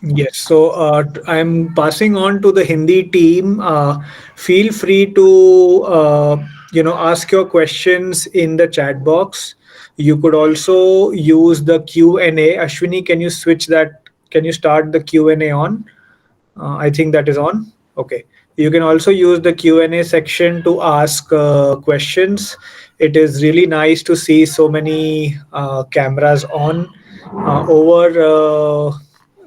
Yes, so I'm passing on to the Hindi team. Feel free to ask your questions in the chat box. You could also use the Q&A. Ashwini, can you switch that? Can you start the Q&A on? I think that is on. Okay. You can also use the Q&A section to ask questions. It is really nice to see so many cameras on.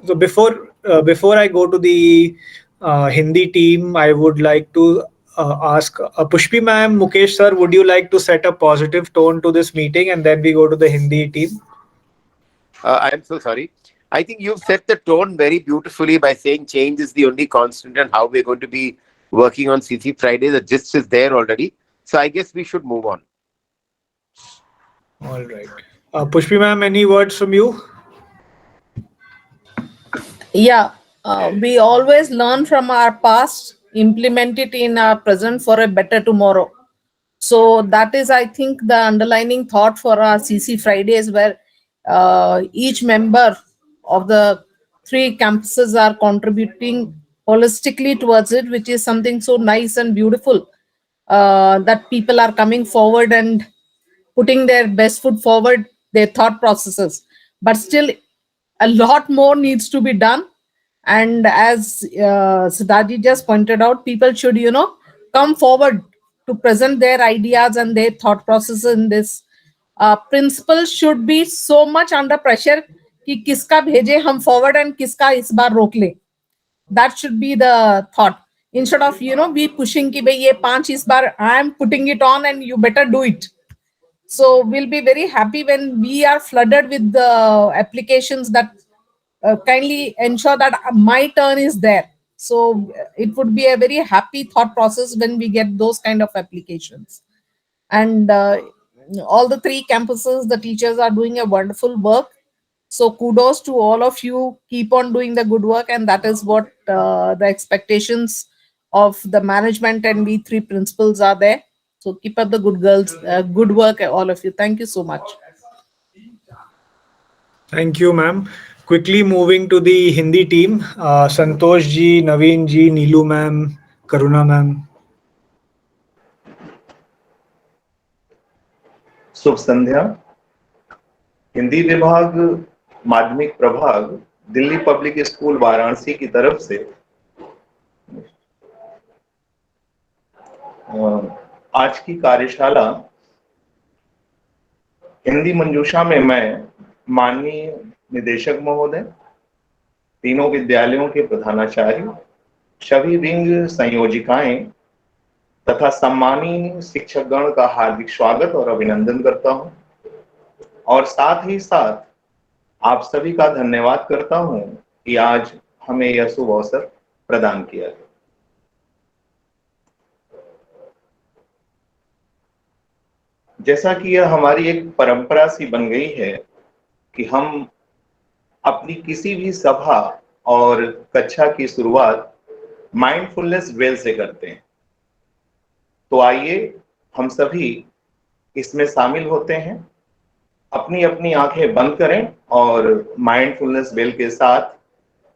So before I go to the Hindi team, I would like to ask Pushpi ma'am, Mukesh sir, would you like to set a positive tone to this meeting and then we go to the Hindi team? I am so sorry. I think you've set the tone very beautifully by saying change is the only constant and how we're going to be working on CC Friday. The gist is there already. So I guess we should move on. All right. Pushpi ma'am, any words from you? Yeah, we always learn from our past, implement it in our present for a better tomorrow. So that is, I think, the underlining thought for our CC Fridays, where each member of the three campuses are contributing holistically towards it, which is something so nice and beautiful, that people are coming forward and putting their best foot forward, their thought processes. But still, a lot more needs to be done. And as Siddharthi just pointed out, people should, come forward to present their ideas and their thought processes in this. Principals should be so much under pressure कि किसका भेजे हम forward and किसका इस बार रोक ले. That should be the thought, instead of we pushing कि भाई ये 5 इस बार I am putting it on and you better do it. So we'll be very happy when we are flooded with the applications that kindly ensure that my turn is there. So it would be a very happy thought process when we get those kind of applications. And all the three campuses, the teachers are doing a wonderful work. So kudos to all of you. Keep on doing the good work, and that is what the expectations of the management and we three principals are there. So keep up the good work, all of you. Thank you so much. Thank you, ma'am. Quickly moving to the Hindi team, Santosh ji, Naveen ji, Neelu ma'am, Karuna ma'am. शुभ संध्या। हिंदी विभाग माध्यमिक प्रभाग Delhi public school Varanasi की तरफ से आज की कार्यशाला हिंदी मंजूषा में मैं माननीय निदेशक महोदय, तीनों विद्यालयों के प्रधानाचार्य, सभी विंग संयोजिकाएं तथा सम्मानीय शिक्षकगण का हार्दिक स्वागत और अभिनंदन करता हूं और साथ ही साथ आप सभी का धन्यवाद करता हूं कि आज हमें यह शुभ अवसर प्रदान किया गया। जैसा कि यह हमारी एक परंपरा सी बन गई है कि हम अपनी किसी भी सभा और कक्षा की शुरुआत माइंडफुलनेस वेल से करते हैं, तो आइए हम सभी इसमें शामिल होते हैं। अपनी अपनी आंखें बंद करें और माइंडफुलनेस वेल के साथ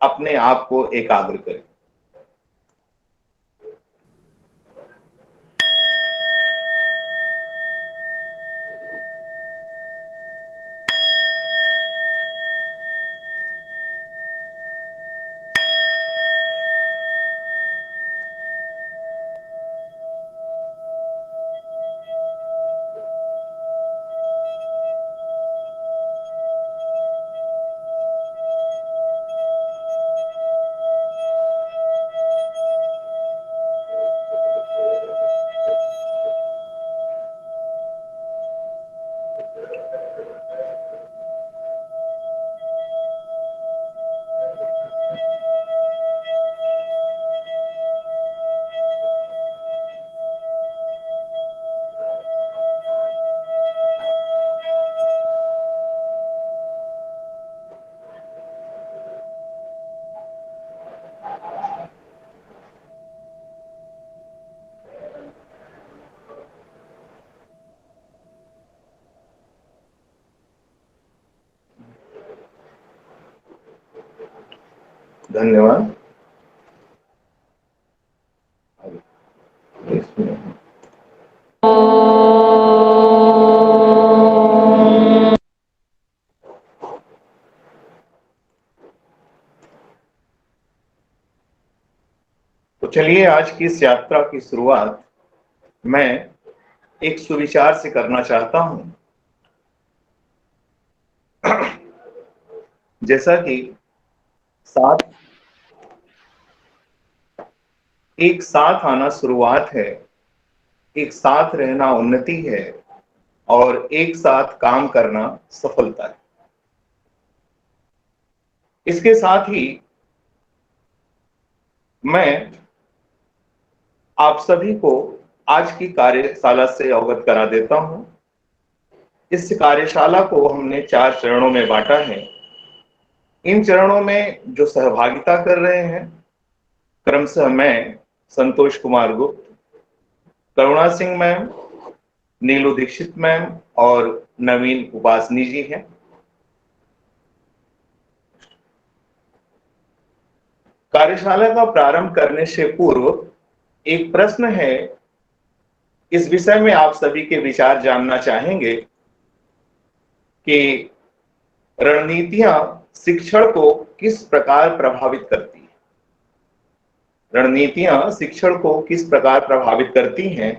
अपने आप को एकाग्र करें। धन्यवाद। तो चलिए आज की इस यात्रा की शुरुआत मैं एक सुविचार से करना चाहता हूं। जैसा कि साथ एक साथ आना शुरुआत है, एक साथ रहना उन्नति है और एक साथ काम करना सफलता है। इसके साथ ही मैं आप सभी को आज की कार्यशाला से अवगत करा देता हूं। इस कार्यशाला को हमने 4 चरणों में बांटा है। इन चरणों में जो सहभागिता कर रहे हैं क्रमशः मैं संतोष कुमार गुप्त, करुणा सिंह मैम, नीलू दीक्षित मैम और नवीन उपासनी जी हैं। कार्यशाला का प्रारंभ करने से पूर्व एक प्रश्न है, इस विषय में आप सभी के विचार जानना चाहेंगे कि रणनीतियां शिक्षण को किस प्रकार प्रभावित करती हैं। रणनीतियां शिक्षण को किस प्रकार प्रभावित करती हैं।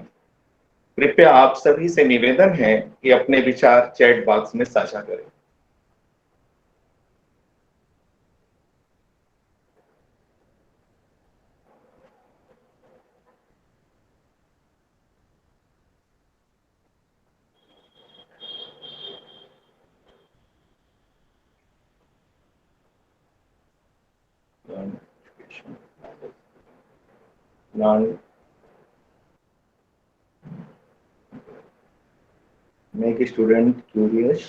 कृपया आप सभी से निवेदन है कि अपने विचार चैट बॉक्स में साझा करें। Make a student curious.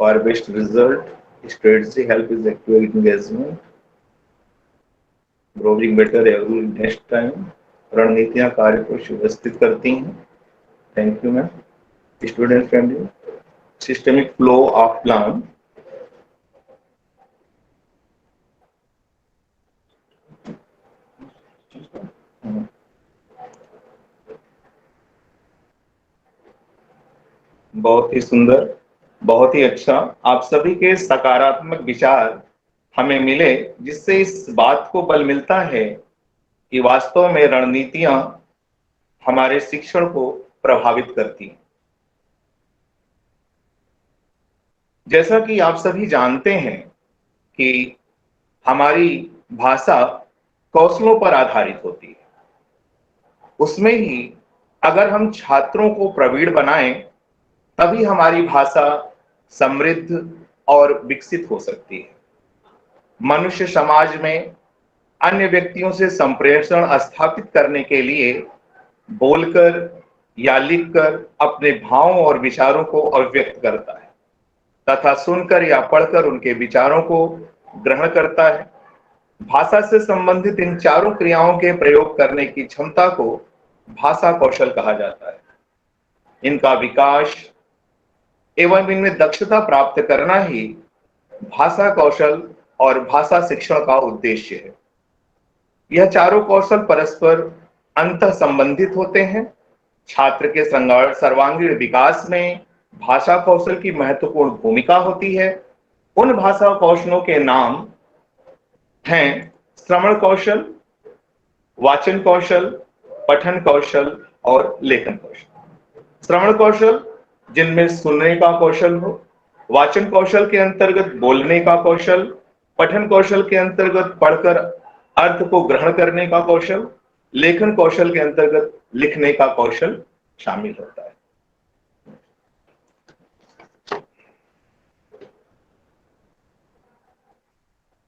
For best result, strategy help is active engagement. Growing better every next time. रणनीतियां कार्य को सुव्यवस्थित करती हैं। Thank you ma'am. Student friendly systemic flow of plan. बहुत ही सुंदर, बहुत ही अच्छा। आप सभी के सकारात्मक विचार हमें मिले, जिससे इस बात को बल मिलता है कि वास्तव में रणनीतियां हमारे शिक्षण को प्रभावित करती हैं। जैसा कि आप सभी जानते हैं कि हमारी भाषा कौशलों पर आधारित होती है। उसमें ही अगर हम छात्रों को प्रवीण बनाएं, तभी हमारी भाषा समृद्ध और विकसित हो सकती है। मनुष्य समाज में अन्य व्यक्तियों से संप्रेषण स्थापित करने के लिए बोलकर या लिखकर अपने भावों और विचारों को अभिव्यक्त करता है तथा सुनकर या पढ़कर उनके विचारों को ग्रहण करता है। भाषा से संबंधित इन चारों क्रियाओं के प्रयोग करने की क्षमता को भाषा कौशल कहा जाता है। इनका विकास एवं इनमें दक्षता प्राप्त करना ही भाषा कौशल और भाषा शिक्षण का उद्देश्य है। यह चारों कौशल परस्पर अंतः संबंधित होते हैं। छात्र के सर्वांगीण विकास में भाषा कौशल की महत्वपूर्ण भूमिका होती है। उन भाषा कौशलों के नाम हैं श्रवण कौशल, वाचन कौशल, पठन कौशल और लेखन कौशल। श्रवण कौशल जिनमें सुनने का कौशल हो, वाचन कौशल के अंतर्गत बोलने का कौशल, पठन कौशल के अंतर्गत पढ़कर अर्थ को ग्रहण करने का कौशल, लेखन कौशल के अंतर्गत लिखने का कौशल शामिल होता है।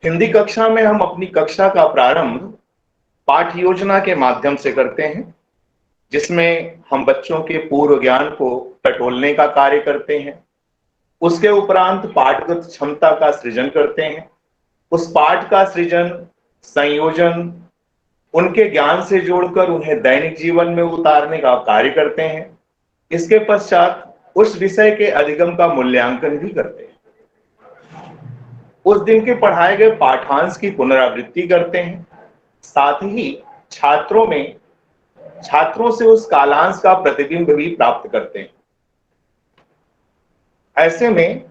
हिंदी कक्षा में हम अपनी कक्षा का प्रारंभ पाठ योजना के माध्यम से करते हैं, जिसमें हम बच्चों के पूर्व ज्ञान को टटोलने का कार्य करते हैं। उसके उपरांत पाठगत क्षमता का सृजन करते हैं। उस पाठ का सृजन, संयोजन उनके ज्ञान से जोड़कर उन्हें दैनिक जीवन में उतारने का कार्य करते हैं। इसके पश्चात उस विषय के अधिगम का मूल्यांकन भी करते हैं। उस दिन के पढ़ाए गए पाठांश की पुनरावृत्ति करते हैं, साथ ही छात्रों से उस कालांश का प्रतिबिंब भी प्राप्त करते हैं। ऐसे में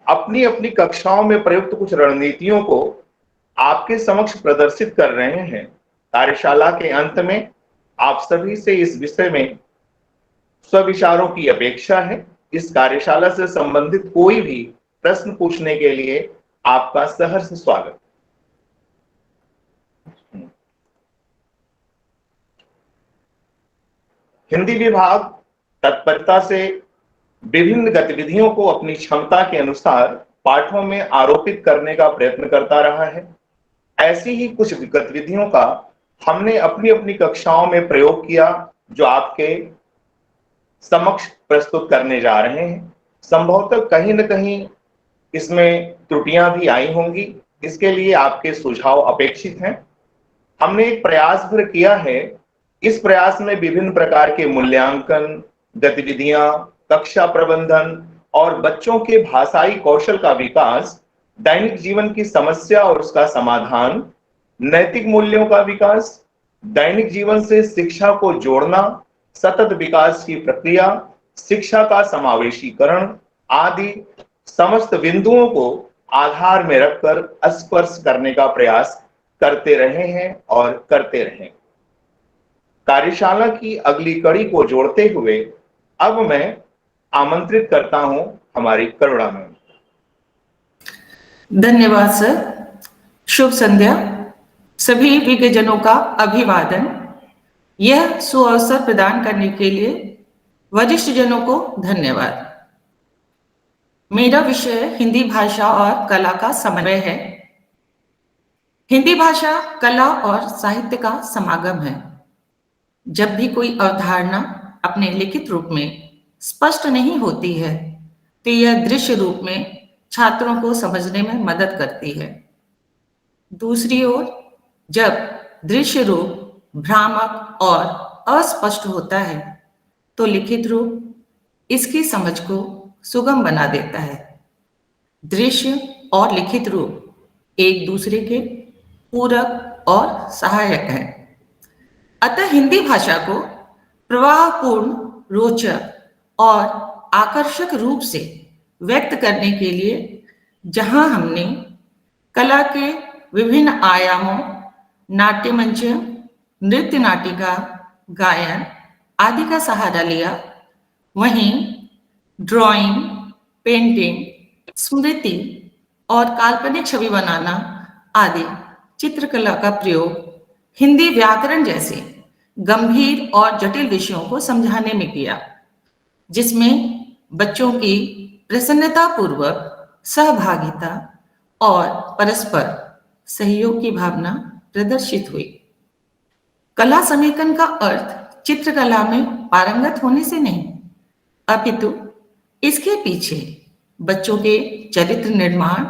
अपनी अपनी कक्षाओं में प्रयुक्त कुछ रणनीतियों को आपके समक्ष प्रदर्शित कर रहे हैं। कार्यशाला के अंत में आप सभी से इस विषय में स्वविचारों की अपेक्षा है। इस कार्यशाला से संबंधित कोई भी प्रश्न पूछने के लिए आपका सहर्ष स्वागत। हिंदी विभाग तत्परता से विभिन्न गतिविधियों को अपनी क्षमता के अनुसार पाठों में आरोपित करने का प्रयत्न करता रहा है। ऐसी ही कुछ गतिविधियों का हमने अपनी अपनी कक्षाओं में प्रयोग किया, जो आपके समक्ष प्रस्तुत करने जा रहे हैं। संभवतः कहीं न कहीं इसमें त्रुटियां भी आई होंगी, इसके लिए आपके सुझाव अपेक्षित हैं। हमने एक प्रयास भी किया है। इस प्रयास में विभिन्न प्रकार के मूल्यांकन गतिविधियां, कक्षा प्रबंधन और बच्चों के भाषाई कौशल का विकास, दैनिक जीवन की समस्या और उसका समाधान, नैतिक मूल्यों का विकास, दैनिक जीवन से शिक्षा को जोड़ना, सतत विकास की प्रक्रिया, शिक्षा का समावेशीकरण आदि समस्त बिंदुओं को आधार में रखकर स्पर्श करने का प्रयास करते रहे हैं और करते रहें। कार्यशाला की अगली कड़ी को जोड़ते हुए अब मैं आमंत्रित करता हूं हमारी करुणा मैम। धन्यवाद सर। शुभ संध्या। सभी विज्ञजनों का अभिवादन। यह सुअवसर प्रदान करने के लिए वरिष्ठ जनों को धन्यवाद। मेरा विषय हिंदी भाषा और कला का समन्वय है। हिंदी भाषा कला और साहित्य का समागम है। जब भी कोई अवधारणा अपने लिखित रूप में स्पष्ट नहीं होती है तो यह दृश्य रूप में छात्रों को समझने में मदद करती है। दूसरी ओर जब दृश्य रूप भ्रामक और अस्पष्ट होता है तो लिखित रूप इसकी समझ को सुगम बना देता है। दृश्य और लिखित रूप एक दूसरे के पूरक और सहायक हैं। अतः हिंदी भाषा को प्रवाहपूर्ण, रोचक और आकर्षक रूप से व्यक्त करने के लिए जहां हमने कला के विभिन्न आयामों, नाट्य मंच, नृत्य नाटिका, गायन आदि का सहारा लिया, वहीं ड्राइंग, पेंटिंग, स्मृति और काल्पनिक छवि बनाना आदि चित्रकला का प्रयोग हिंदी व्याकरण जैसे गंभीर और जटिल विषयों को समझाने में किया, जिसमें बच्चों की प्रसन्नतापूर्वक सहभागिता और परस्पर सहयोग की भावना प्रदर्शित हुई। कला समेकन का अर्थ चित्रकला में पारंगत होने से नहीं, अपितु इसके पीछे बच्चों के चरित्र निर्माण,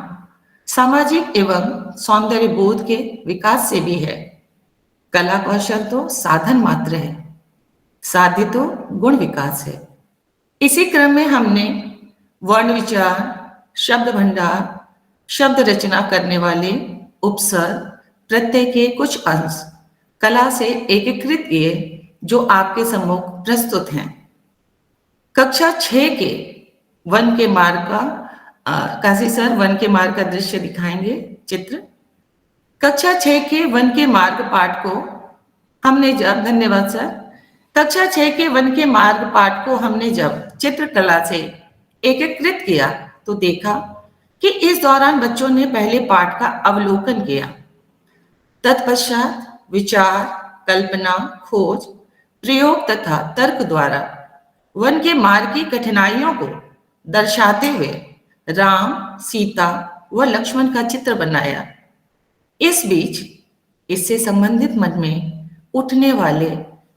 सामाजिक एवं सौंदर्य बोध के विकास से भी है। कला कौशल तो साधन मात्र है, साध्य तो गुण विकास है। इसी क्रम में हमने वर्ण विचार, शब्द भंडार, शब्द रचना करने वाले उपसर्ग, प्रत्यय के कुछ अंश कला से एकीकृत किए, जो आपके सम्मुख प्रस्तुत हैं। कक्षा 6 के वन के मार्ग का काशी सर वन के मार्ग का दृश्य दिखाएंगे चित्र। कक्षा 6 के वन के मार्ग पाठ को हमने जब धन्यवाद सर कक्षा 6 के वन के मार्ग पाठ को हमने जब चित्रकला से एकीकृत किया तो देखा कि इस दौरान बच्चों ने पहले पाठ का अवलोकन किया, तत्पश्चात विचार, कल्पना, खोज, प्रयोग तथा तर्क द्वारा वन के मार्ग की कठिनाइयों को दर्शाते हुए राम, सीता व लक्ष्मण का चित्र बनाया। इस बीच इससे संबंधित मन में उठने वाले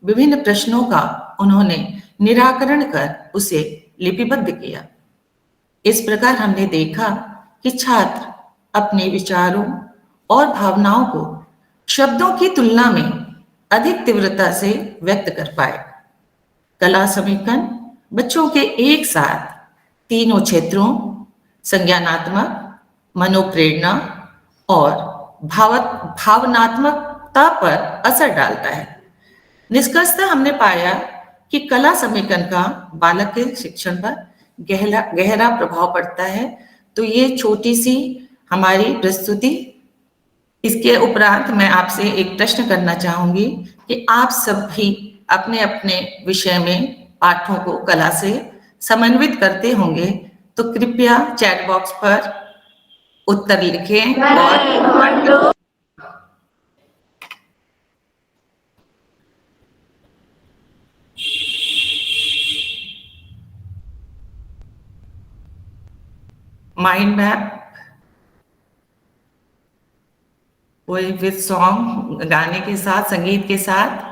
विभिन्न प्रश्नों का उन्होंने निराकरण कर उसे लिपिबद्ध किया। इस प्रकार हमने देखा कि छात्र अपने विचारों और भावनाओं को शब्दों की तुलना में अधिक तीव्रता से व्यक्त कर पाए। कला समीकरण बच्चों के एक साथ तीनों क्षेत्रों संज्ञानात्मक, मनोप्रेरणा और भावनात्मकता पर असर डालता है। निष्कर्षतः हमने पाया कि कला समीकरण का बालक के शिक्षण पर गहरा प्रभाव पड़ता है। तो ये छोटी सी हमारी प्रस्तुति। इसके उपरांत मैं आपसे एक प्रश्न करना चाहूंगी कि आप सब भी अपने अपने विषय में पाठों को कला से समन्वित करते होंगे, तो कृपया चैट बॉक्स पर उत्तर लिखें और माइंड मैप कोई विद सॉन्ग, गाने के साथ, संगीत के साथ।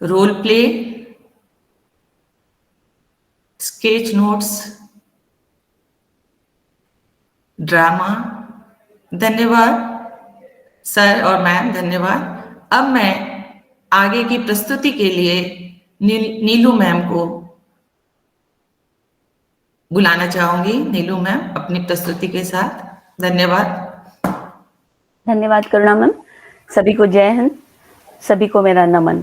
Role play, sketch notes, drama. धन्यवाद सर और मैम, धन्यवाद। अब मैं आगे की प्रस्तुति के लिए नीलू मैम को बुलाना चाहूंगी। नीलू मैम अपनी प्रस्तुति के साथ। धन्यवाद। धन्यवाद करुणा मैम। सभी को जय हिंद, सभी को मेरा नमन।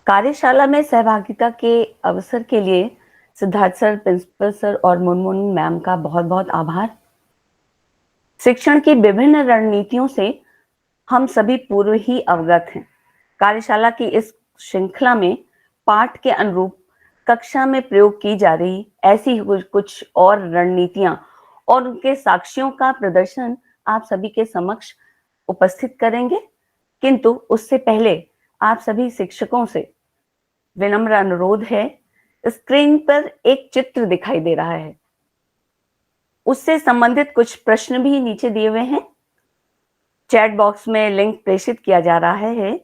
कार्यशाला में सहभागिता के अवसर के लिए सिद्धार्थ सर, प्रिंसिपल सर और मुनमुन मैम का बहुत बहुत आभार। शिक्षण की विभिन्न रणनीतियों से हम सभी पूर्व ही अवगत हैं। कार्यशाला की इस श्रृंखला में पाठ के अनुरूप कक्षा में प्रयोग की जा रही ऐसी कुछ और रणनीतियां और उनके साक्ष्यों का प्रदर्शन आप सभी के समक्ष उपस्थित करेंगे। किंतु उससे पहले आप सभी शिक्षकों से विनम्र अनुरोध है, स्क्रीन पर एक चित्र दिखाई दे रहा है, उससे संबंधित कुछ प्रश्न भी नीचे दिए हुए हैं। चैट बॉक्स में लिंक प्रेषित किया जा रहा है।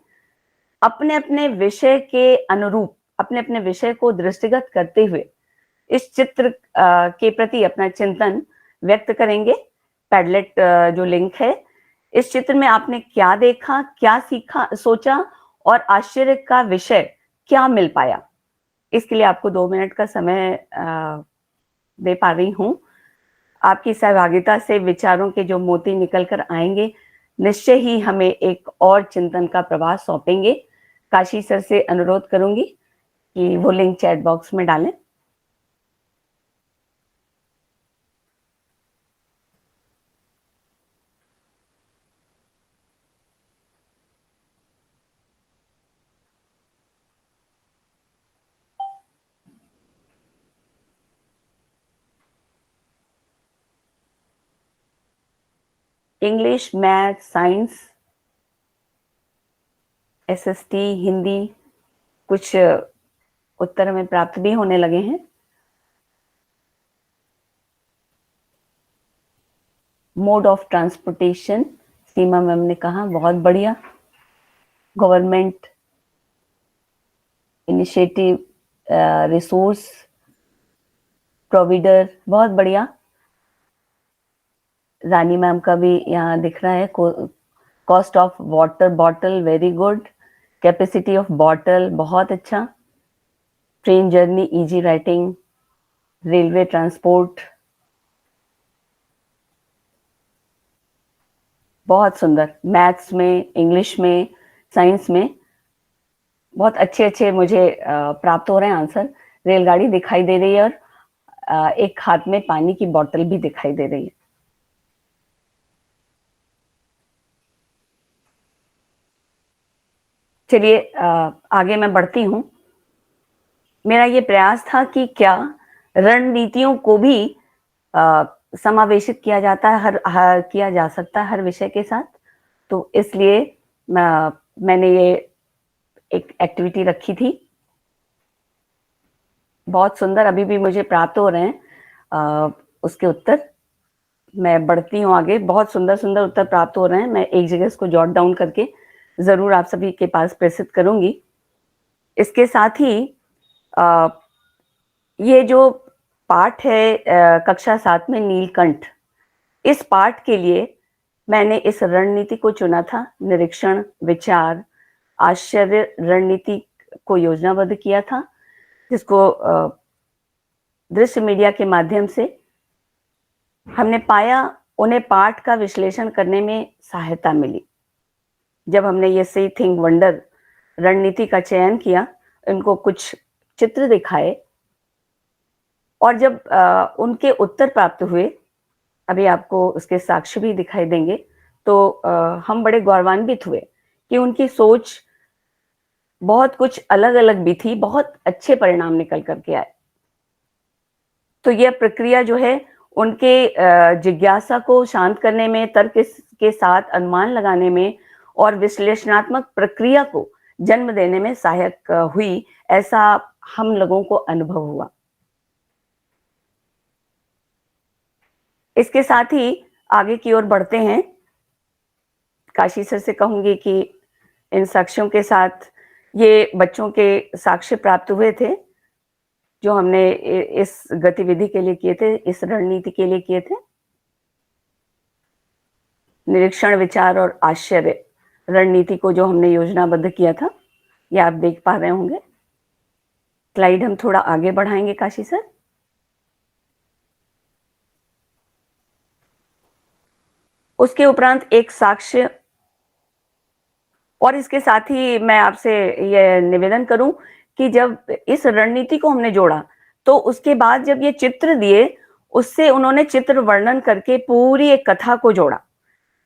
अपने अपने विषय के अनुरूप अपने अपने विषय को दृष्टिगत करते हुए इस चित्र के प्रति अपना चिंतन व्यक्त करेंगे। पैडलेट जो लिंक है, इस चित्र में आपने क्या देखा, क्या सीखा, सोचा और आश्चर्य का विषय क्या मिल पाया, इसके लिए आपको 2 मिनट का समय दे पा रही हूँ। आपकी सहभागिता से विचारों के जो मोती निकल कर आएंगे, निश्चय ही हमें एक और चिंतन का प्रवास सौंपेंगे। काशी सर से अनुरोध करूंगी कि वो लिंक चैट बॉक्स में डालें। English, math, science, SST, Hindi, कुछ उत्तर हमें प्राप्त भी होने लगे हैं। Mode of transportation, Seema ma'am ने कहा, बहुत बढ़िया। गवर्नमेंट इनिशिएटिव, रिसोर्स प्रोवाइडर, बहुत बढ़िया। रानी मैम का भी यहाँ दिख रहा है। Cost of water bottle, very good. Capacity of bottle, बहुत अच्छा। Train journey, easy writing. Railway transport, बहुत सुंदर। मैथ्स में, इंग्लिश में, साइंस में बहुत अच्छे अच्छे मुझे प्राप्त हो रहे हैं आंसर। रेलगाड़ी दिखाई दे रही है और एक हाथ में पानी की बोतल भी दिखाई दे रही है। चलिए आगे मैं बढ़ती हूँ। मेरा ये प्रयास था कि क्या रणनीतियों को भी समावेशित किया जाता है, किया जा सकता है हर विषय के साथ। तो इसलिए मैंने ये एक एक्टिविटी रखी थी। बहुत सुंदर अभी भी मुझे प्राप्त हो रहे हैं उसके उत्तर। मैं बढ़ती हूँ आगे। बहुत सुंदर सुंदर उत्तर प्राप्त हो रहे हैं। मैं एक जगह इसको जॉट डाउन करके जरूर आप सभी के पास प्रेषित करूंगी। इसके साथ ही ये जो पाठ है कक्षा 7 में नीलकंठ, इस पाठ के लिए मैंने इस रणनीति को चुना था। निरीक्षण, विचार, आश्चर्य रणनीति को योजनाबद्ध किया था, जिसको दृश्य मीडिया के माध्यम से हमने पाया उन्हें पाठ का विश्लेषण करने में सहायता मिली। जब हमने ये सी थिंक वंडर रणनीति का चयन किया, इनको कुछ चित्र दिखाए और जब उनके उत्तर प्राप्त हुए, अभी आपको उसके साक्ष्य भी दिखाई देंगे, तो हम बड़े गौरवान्वित हुए कि उनकी सोच बहुत कुछ अलग अलग भी थी, बहुत अच्छे परिणाम निकल करके आए। तो यह प्रक्रिया जो है उनके जिज्ञासा को शांत करने में, तर्क के साथ अनुमान लगाने में और विश्लेषणात्मक प्रक्रिया को जन्म देने में सहायक हुई, ऐसा हम लोगों को अनुभव हुआ। इसके साथ ही आगे की ओर बढ़ते हैं। काशी सर से कहूंगी कि इन साक्ष्यों के साथ ये बच्चों के साक्ष्य प्राप्त हुए थे जो हमने इस गतिविधि के लिए किए थे, इस रणनीति के लिए किए थे। निरीक्षण, विचार और आश्चर्य रणनीति को जो हमने योजनाबद्ध किया था, ये आप देख पा रहे होंगे। स्लाइड हम थोड़ा आगे बढ़ाएंगे काशी सर। उसके उपरांत एक साक्ष्य, और इसके साथ ही मैं आपसे यह निवेदन करूं कि जब इस रणनीति को हमने जोड़ा तो उसके बाद जब ये चित्र दिए, उससे उन्होंने चित्र वर्णन करके पूरी एक कथा को जोड़ा।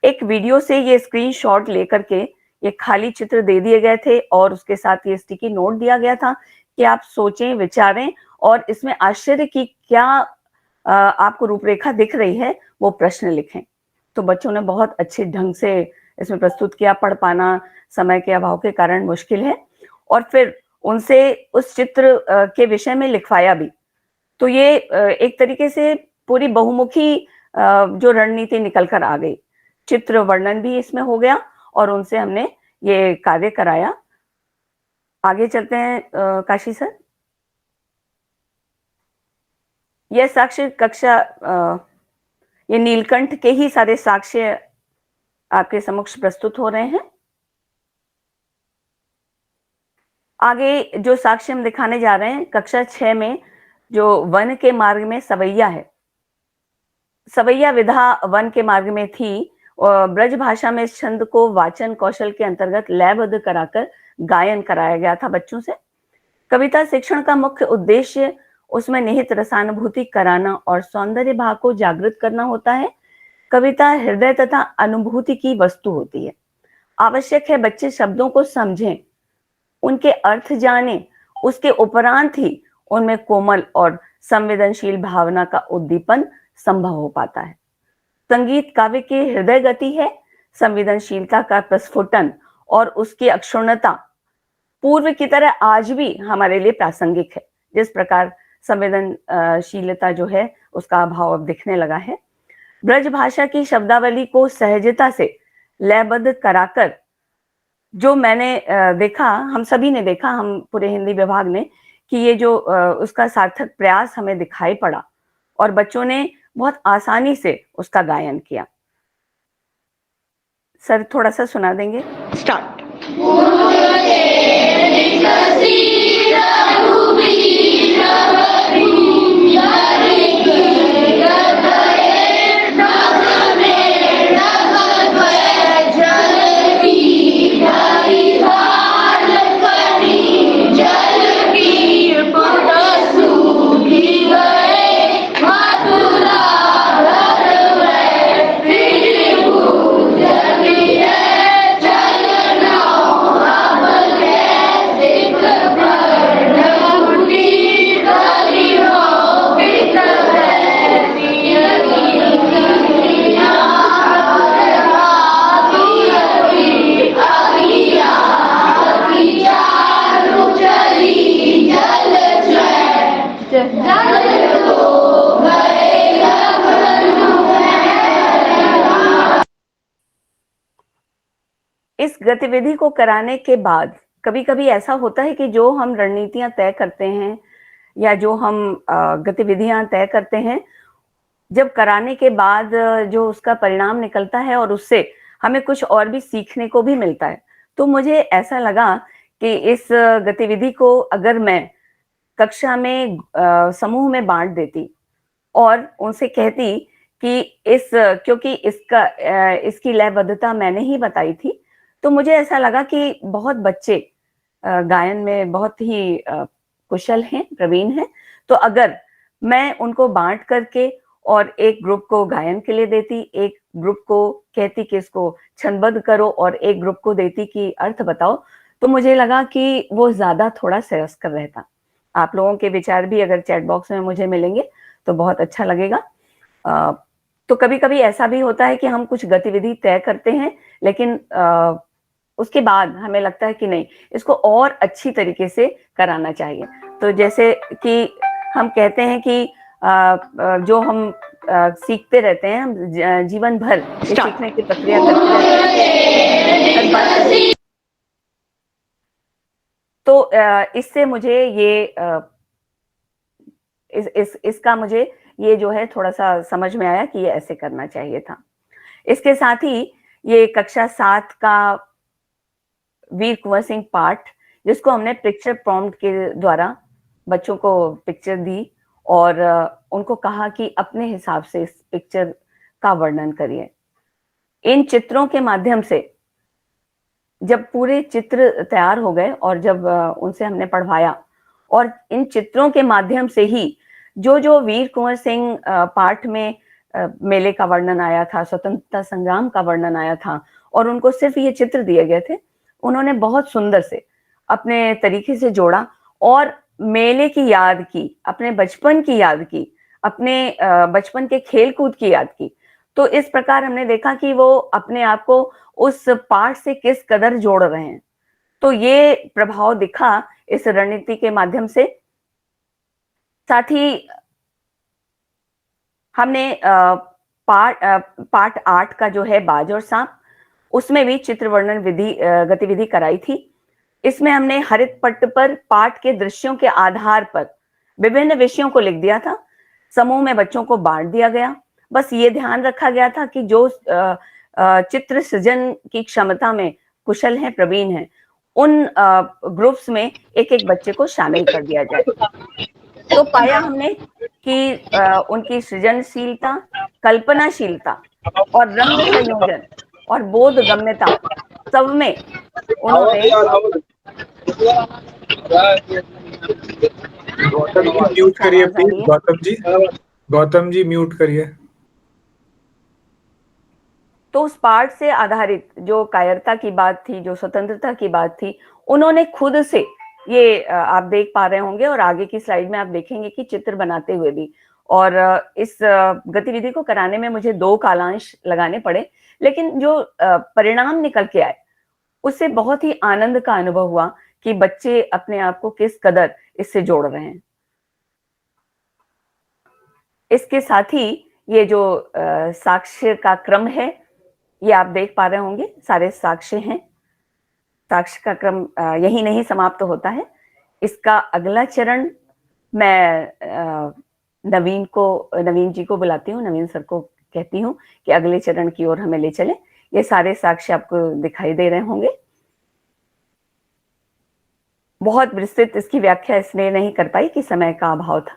एक वीडियो से ये स्क्रीनशॉट लेकर के ये खाली चित्र दे दिए गए थे और उसके साथ ये स्टिकी नोट दिया गया था कि आप सोचें, विचारें और इसमें आश्चर्य की क्या आपको रूपरेखा दिख रही है, वो प्रश्न लिखें। तो बच्चों ने बहुत अच्छे ढंग से इसमें प्रस्तुत किया। पढ़ पाना समय के अभाव के कारण मुश्किल है, और फिर उनसे उस चित्र के विषय में लिखवाया भी। तो ये एक तरीके से पूरी बहुमुखी जो रणनीति निकल कर आ गई। चित्र वर्णन भी इसमें हो गया और उनसे हमने ये कार्य कराया। आगे चलते हैं काशी सर। यह साक्ष्य कक्षा, ये नीलकंठ के ही सारे साक्ष्य आपके समक्ष प्रस्तुत हो रहे हैं। आगे जो साक्ष्य हम दिखाने जा रहे हैं, कक्षा 6 में जो वन के मार्ग में सवैया है, सवैया विधा वन के मार्ग में थी। और ब्रज भाषा में इस छंद को वाचन कौशल के अंतर्गत लयबद्ध कराकर गायन कराया गया था बच्चों से। कविता शिक्षण का मुख्य उद्देश्य उसमें निहित रसानुभूति कराना और सौंदर्य भाव को जागृत करना होता है। कविता हृदय तथा अनुभूति की वस्तु होती है। आवश्यक है बच्चे शब्दों को समझें, उनके अर्थ जानें, उसके उपरांत ही उनमें कोमल और संवेदनशील भावना का उद्दीपन संभव हो पाता है। संगीत काव्य की हृदय गति है, संवेदनशीलता का प्रस्फुटन और उसकी अक्षुण्णता पूर्व की तरह आज भी हमारे लिए प्रासंगिक है। जिस प्रकार संवेदनशीलता जो है उसका अभाव अब दिखने लगा है। ब्रज भाषा की शब्दावली को सहजता से लयबद्ध कराकर, जो मैंने देखा, हम सभी ने देखा, हम पूरे हिंदी विभाग ने, कि ये जो उसका सार्थक प्रयास हमें दिखाई पड़ा और बच्चों ने बहुत आसानी से उसका गायन किया। सर थोड़ा सा सुना देंगे। स्टार्ट। इस गतिविधि को कराने के बाद कभी कभी ऐसा होता है कि जो हम रणनीतियां तय करते हैं या जो हम गतिविधियां तय करते हैं, जब कराने के बाद जो उसका परिणाम निकलता है और उससे हमें कुछ और भी सीखने को भी मिलता है। तो मुझे ऐसा लगा कि इस गतिविधि को अगर मैं कक्षा में समूह में बांट देती और उनसे कहती कि क्योंकि इसकी लयबद्धता मैंने ही बताई थी, तो मुझे ऐसा लगा कि बहुत बच्चे गायन में बहुत ही कुशल हैं, प्रवीण हैं, तो अगर मैं उनको बांट करके और एक ग्रुप को गायन के लिए देती, एक ग्रुप को कहती कि इसको छंदबद्ध करो और एक ग्रुप को देती कि अर्थ बताओ, तो मुझे लगा कि वो ज्यादा थोड़ा श्रेयस्कर रहता। आप लोगों के विचार भी अगर चैट बॉक्स में मुझे मिलेंगे तो बहुत अच्छा लगेगा। तो कभी कभी ऐसा भी होता है कि हम कुछ गतिविधि तय करते हैं, लेकिन उसके बाद हमें लगता है कि नहीं, इसको और अच्छी तरीके से कराना चाहिए। तो जैसे कि हम कहते हैं कि जो हम सीखते रहते हैं, हम जीवन भर ये सीखने की प्रक्रिया करते रहते हैं। तो इससे मुझे ये इसका मुझे ये जो है थोड़ा सा समझ में आया कि ये ऐसे करना चाहिए था। इसके साथ ही ये कक्षा 7 का वीर कुंवर सिंह पाठ, जिसको हमने पिक्चर प्रॉम्प्ट के द्वारा बच्चों को पिक्चर दी और उनको कहा कि अपने हिसाब से इस पिक्चर का वर्णन करिए। इन चित्रों के माध्यम से जब पूरे चित्र तैयार हो गए और जब उनसे हमने पढ़वाया और इन चित्रों के माध्यम से ही जो वीर कुंवर सिंह पाठ में मेले का वर्णन आया था, स्वतंत्रता संग्राम का वर्णन आया था और उनको सिर्फ ये चित्र दिए गए थे, उन्होंने बहुत सुंदर से अपने तरीके से जोड़ा और मेले की याद की, अपने बचपन की याद की, अपने बचपन के खेल कूद की याद की। तो इस प्रकार हमने देखा कि वो अपने आप को उस पाठ से किस कदर जोड़ रहे हैं। तो ये प्रभाव दिखा इस रणनीति के माध्यम से। साथ ही हमने पाठ 8 का जो है बाज और सांप, उसमें भी चित्र वर्णन गतिविधि कराई थी। इसमें हमने हरित पट्ट पर पाठ के दृश्यों के आधार पर विभिन्न विषयों को लिख दिया था। समूह में बच्चों को बांट दिया गया। बस ये ध्यान रखा गया था कि जो चित्र सृजन की क्षमता में कुशल हैं, प्रवीण हैं, उन ग्रुप्स में एक एक बच्चे को शामिल कर दिया जाए। तो पाया हमने कि उनकी सृजनशीलता, कल्पनाशीलता और रंग संयोजन और बोधगम्यता सब में उन्होंने म्यूट करिए प्लीज, गौतम जी म्यूट करिए। तो उस पाठ से आधारित जो कायरता की बात थी, जो स्वतंत्रता की बात थी, उन्होंने खुद से ये आप देख पा रहे होंगे और आगे की स्लाइड में आप देखेंगे कि चित्र बनाते हुए भी। और इस गतिविधि को कराने में मुझे 2 कालांश लगाने पड़े, लेकिन जो परिणाम निकल के आए उससे बहुत ही आनंद का अनुभव हुआ कि बच्चे अपने आप को किस कदर इससे जोड़ रहे हैं। इसके साथ ही ये जो साक्ष्य का क्रम है, ये आप देख पा रहे होंगे, सारे साक्ष्य हैं। साक्ष्य का क्रम यही नहीं समाप्त होता है। इसका अगला चरण मैं नवीन जी को बुलाती हूँ, नवीन सर को कहती हूँ कि अगले चरण की ओर हमें ले चले। ये सारे साक्ष्य आपको दिखाई दे रहे होंगे। बहुत विस्तृत इसकी व्याख्या इसलिए नहीं कर पाई कि समय का अभाव था।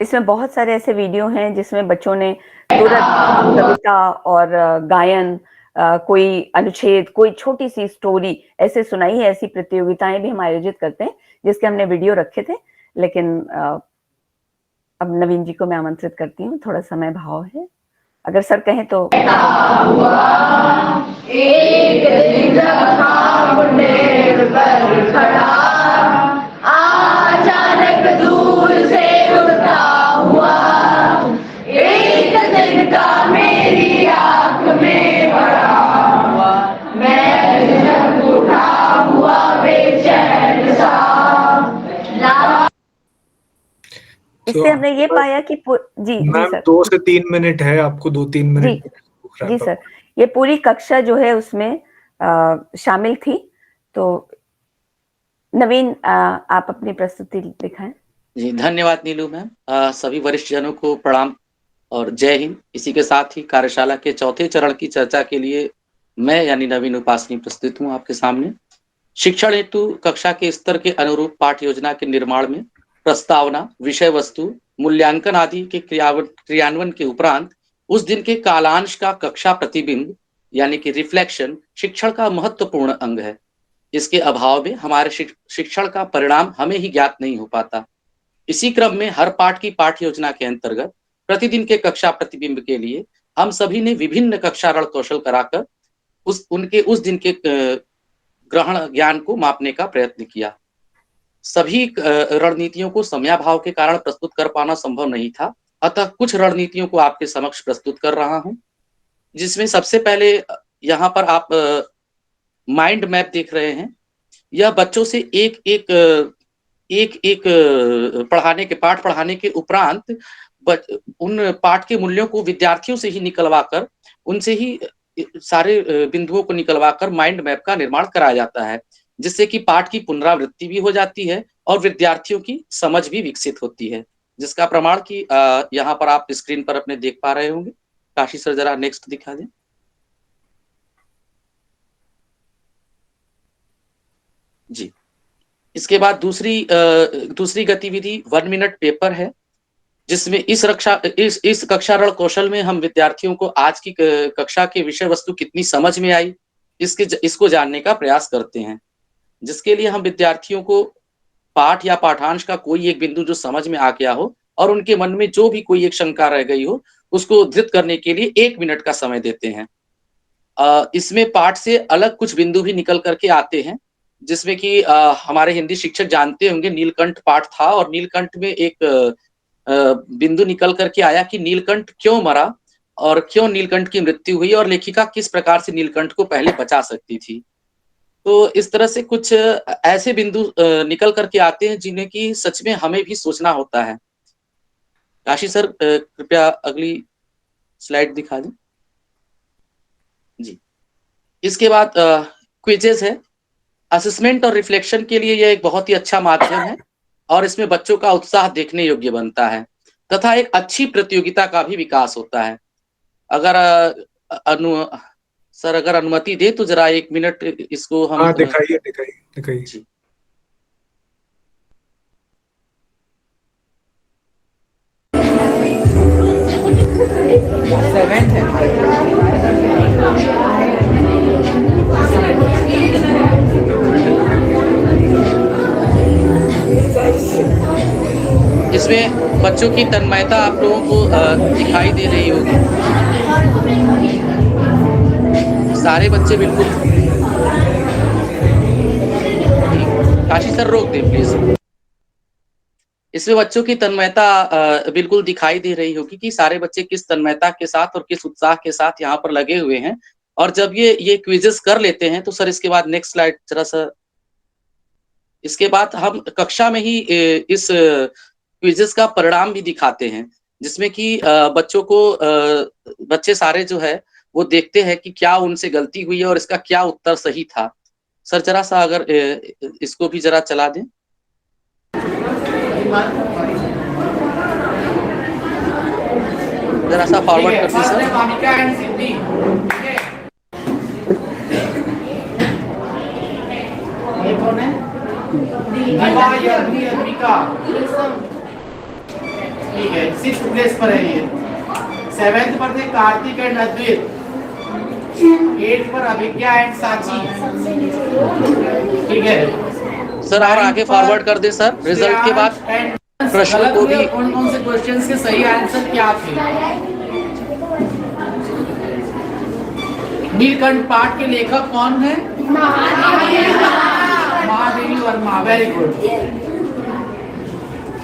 इसमें बहुत सारे ऐसे वीडियो हैं जिसमें बच्चों ने तुरंत कविता और गायन, कोई अनुच्छेद, कोई छोटी सी स्टोरी ऐसे सुनाई है। ऐसी प्रतियोगिताएं भी हम आयोजित करते हैं जिसके हमने वीडियो रखे थे। लेकिन अब नवीन जी को मैं आमंत्रित करती हूँ, थोड़ा समय भाव है, अगर सर कहें तो। एक दिन खड़ा, अचानक दूर से उड़ता हुआ, एक दिन का मेरी आंख में पड़ा हुआ, मैं जब उठा हुआ बेचैन सा। इससे हमने ये पाया कि जी सर, 2 से 3 मिनट है, आपको 2-3 मिनट। जी सर, ये पूरी कक्षा जो है उसमें शामिल थी। तो नवीन, आप अपनी प्रस्तुति दिखाएं। जी धन्यवाद नीलू मैम। सभी वरिष्ठ जनों को प्रणाम और जय हिंद। इसी के साथ ही कार्यशाला के चौथे चरण की चर्चा के लिए मैं यानी नवीन उपासनी प्रस्तुत हूँ आपके सामने। शिक्षण हेतु कक्षा के स्तर के अनुरूप पाठ्य योजना के निर्माण में प्रस्तावना, विषय वस्तु, मूल्यांकन आदि के क्रियान्वयन के उपरांत उस दिन के कालांश का कक्षा प्रतिबिंब यानी कि रिफ्लेक्शन शिक्षण का महत्वपूर्ण अंग है। इसके अभाव में हमारे शिक्षण का परिणाम हमें ही ज्ञात नहीं हो पाता। इसी क्रम में हर पाठ की पाठ्य योजना के अंतर्गत प्रतिदिन के कक्षा प्रतिबिंब के लिए हम सभी ने विभिन्न कक्षारण कौशल कराकर उस दिन के ग्रहण ज्ञान को मापने का प्रयत्न किया। सभी रणनीतियों को समयाभाव के कारण प्रस्तुत कर पाना संभव नहीं था, अतः कुछ रणनीतियों को आपके समक्ष प्रस्तुत कर रहा हूं, जिसमें सबसे पहले यहाँ पर आप माइंड मैप देख रहे हैं। यह बच्चों से एक एक पाठ पढ़ाने के उपरांत उन पाठ के मूल्यों को विद्यार्थियों से ही निकलवा कर, उनसे ही सारे बिंदुओं को निकलवा कर माइंड मैप का निर्माण कराया जाता है, जिससे कि पाठ की पुनरावृत्ति भी हो जाती है और विद्यार्थियों की समझ भी विकसित होती है, जिसका प्रमाण की यहाँ पर आप स्क्रीन पर अपने देख पा रहे होंगे। काशी सर जरा नेक्स्ट दिखा दें। जी, इसके बाद दूसरी गतिविधि 1 मिनट पेपर है, जिसमें इस कक्षारण कौशल में हम विद्यार्थियों को आज की कक्षा के विषय वस्तु कितनी समझ में आई इसको जानने का प्रयास करते हैं, जिसके लिए हम विद्यार्थियों को पाठ या पाठांश का कोई एक बिंदु जो समझ में आ गया हो और उनके मन में जो भी कोई एक शंका रह गई हो उसको उद्धृत करने के लिए 1 मिनट का समय देते हैं। इसमें पाठ से अलग कुछ बिंदु भी निकल करके आते हैं, जिसमें कि हमारे हिंदी शिक्षक जानते होंगे नीलकंठ पाठ था और नीलकंठ में एक बिंदु निकल करके आया कि नीलकंठ क्यों मरा और क्यों नीलकंठ की मृत्यु हुई और लेखिका किस प्रकार से नीलकंठ को पहले बचा सकती थी। तो इस तरह से कुछ ऐसे बिंदु निकल करके आते हैं जिन्हें कि सच में हमें भी सोचना होता है। काशी सर कृपया अगली स्लाइड दिखा दें। जी, इसके बाद क्विजेज है। असेसमेंट और रिफ्लेक्शन के लिए यह एक बहुत ही अच्छा माध्यम है और इसमें बच्चों का उत्साह देखने योग्य बनता है तथा एक अच्छी प्रतियोगिता का भी विकास होता है। अगर सर अगर अनुमति दे तो जरा 1 मिनट इसको हम दिखाइए। जी, इसमें बच्चों की तन्मयता आप लोगों को दिखाई दे रही होगी। सारे बच्चे बिल्कुल। काशी सर रोक दें प्लीज। इसमें बच्चों की तन्मयता बिल्कुल दिखाई दे रही होगी कि सारे बच्चे किस तन्मयता के साथ और किस उत्साह के साथ यहाँ पर लगे हुए हैं। और जब ये क्विजेस कर लेते हैं तो सर इसके बाद नेक्स्ट स्लाइड जरा सर। इसके बाद हम कक्षा में ही इस क्विजेस का परिणाम भी दिखाते हैं, जिसमें कि बच्चों को बच्चे सारे जो है वो देखते हैं कि क्या उनसे गलती हुई है और इसका क्या उत्तर सही था। सर जरा सा अगर इसको भी जरा चला दें। जरा सा फॉरवर्ड कर दीजिए सर। ठीक है, 6th प्लेस पर है ये। 7th पर थे कार्तिक एंड अद्वैत। 8th पर अभिज्ञा एंड साची। ठीक है सर, और आगे फॉरवर्ड कर दे सर। रिजल्ट के बाद प्रश्न को भी कौन कौन से क्वेश्चंस के सही आंसर क्या थे। नीलकंठ पाठ के लेखक कौन है? महादेवी वर्मा। Very good.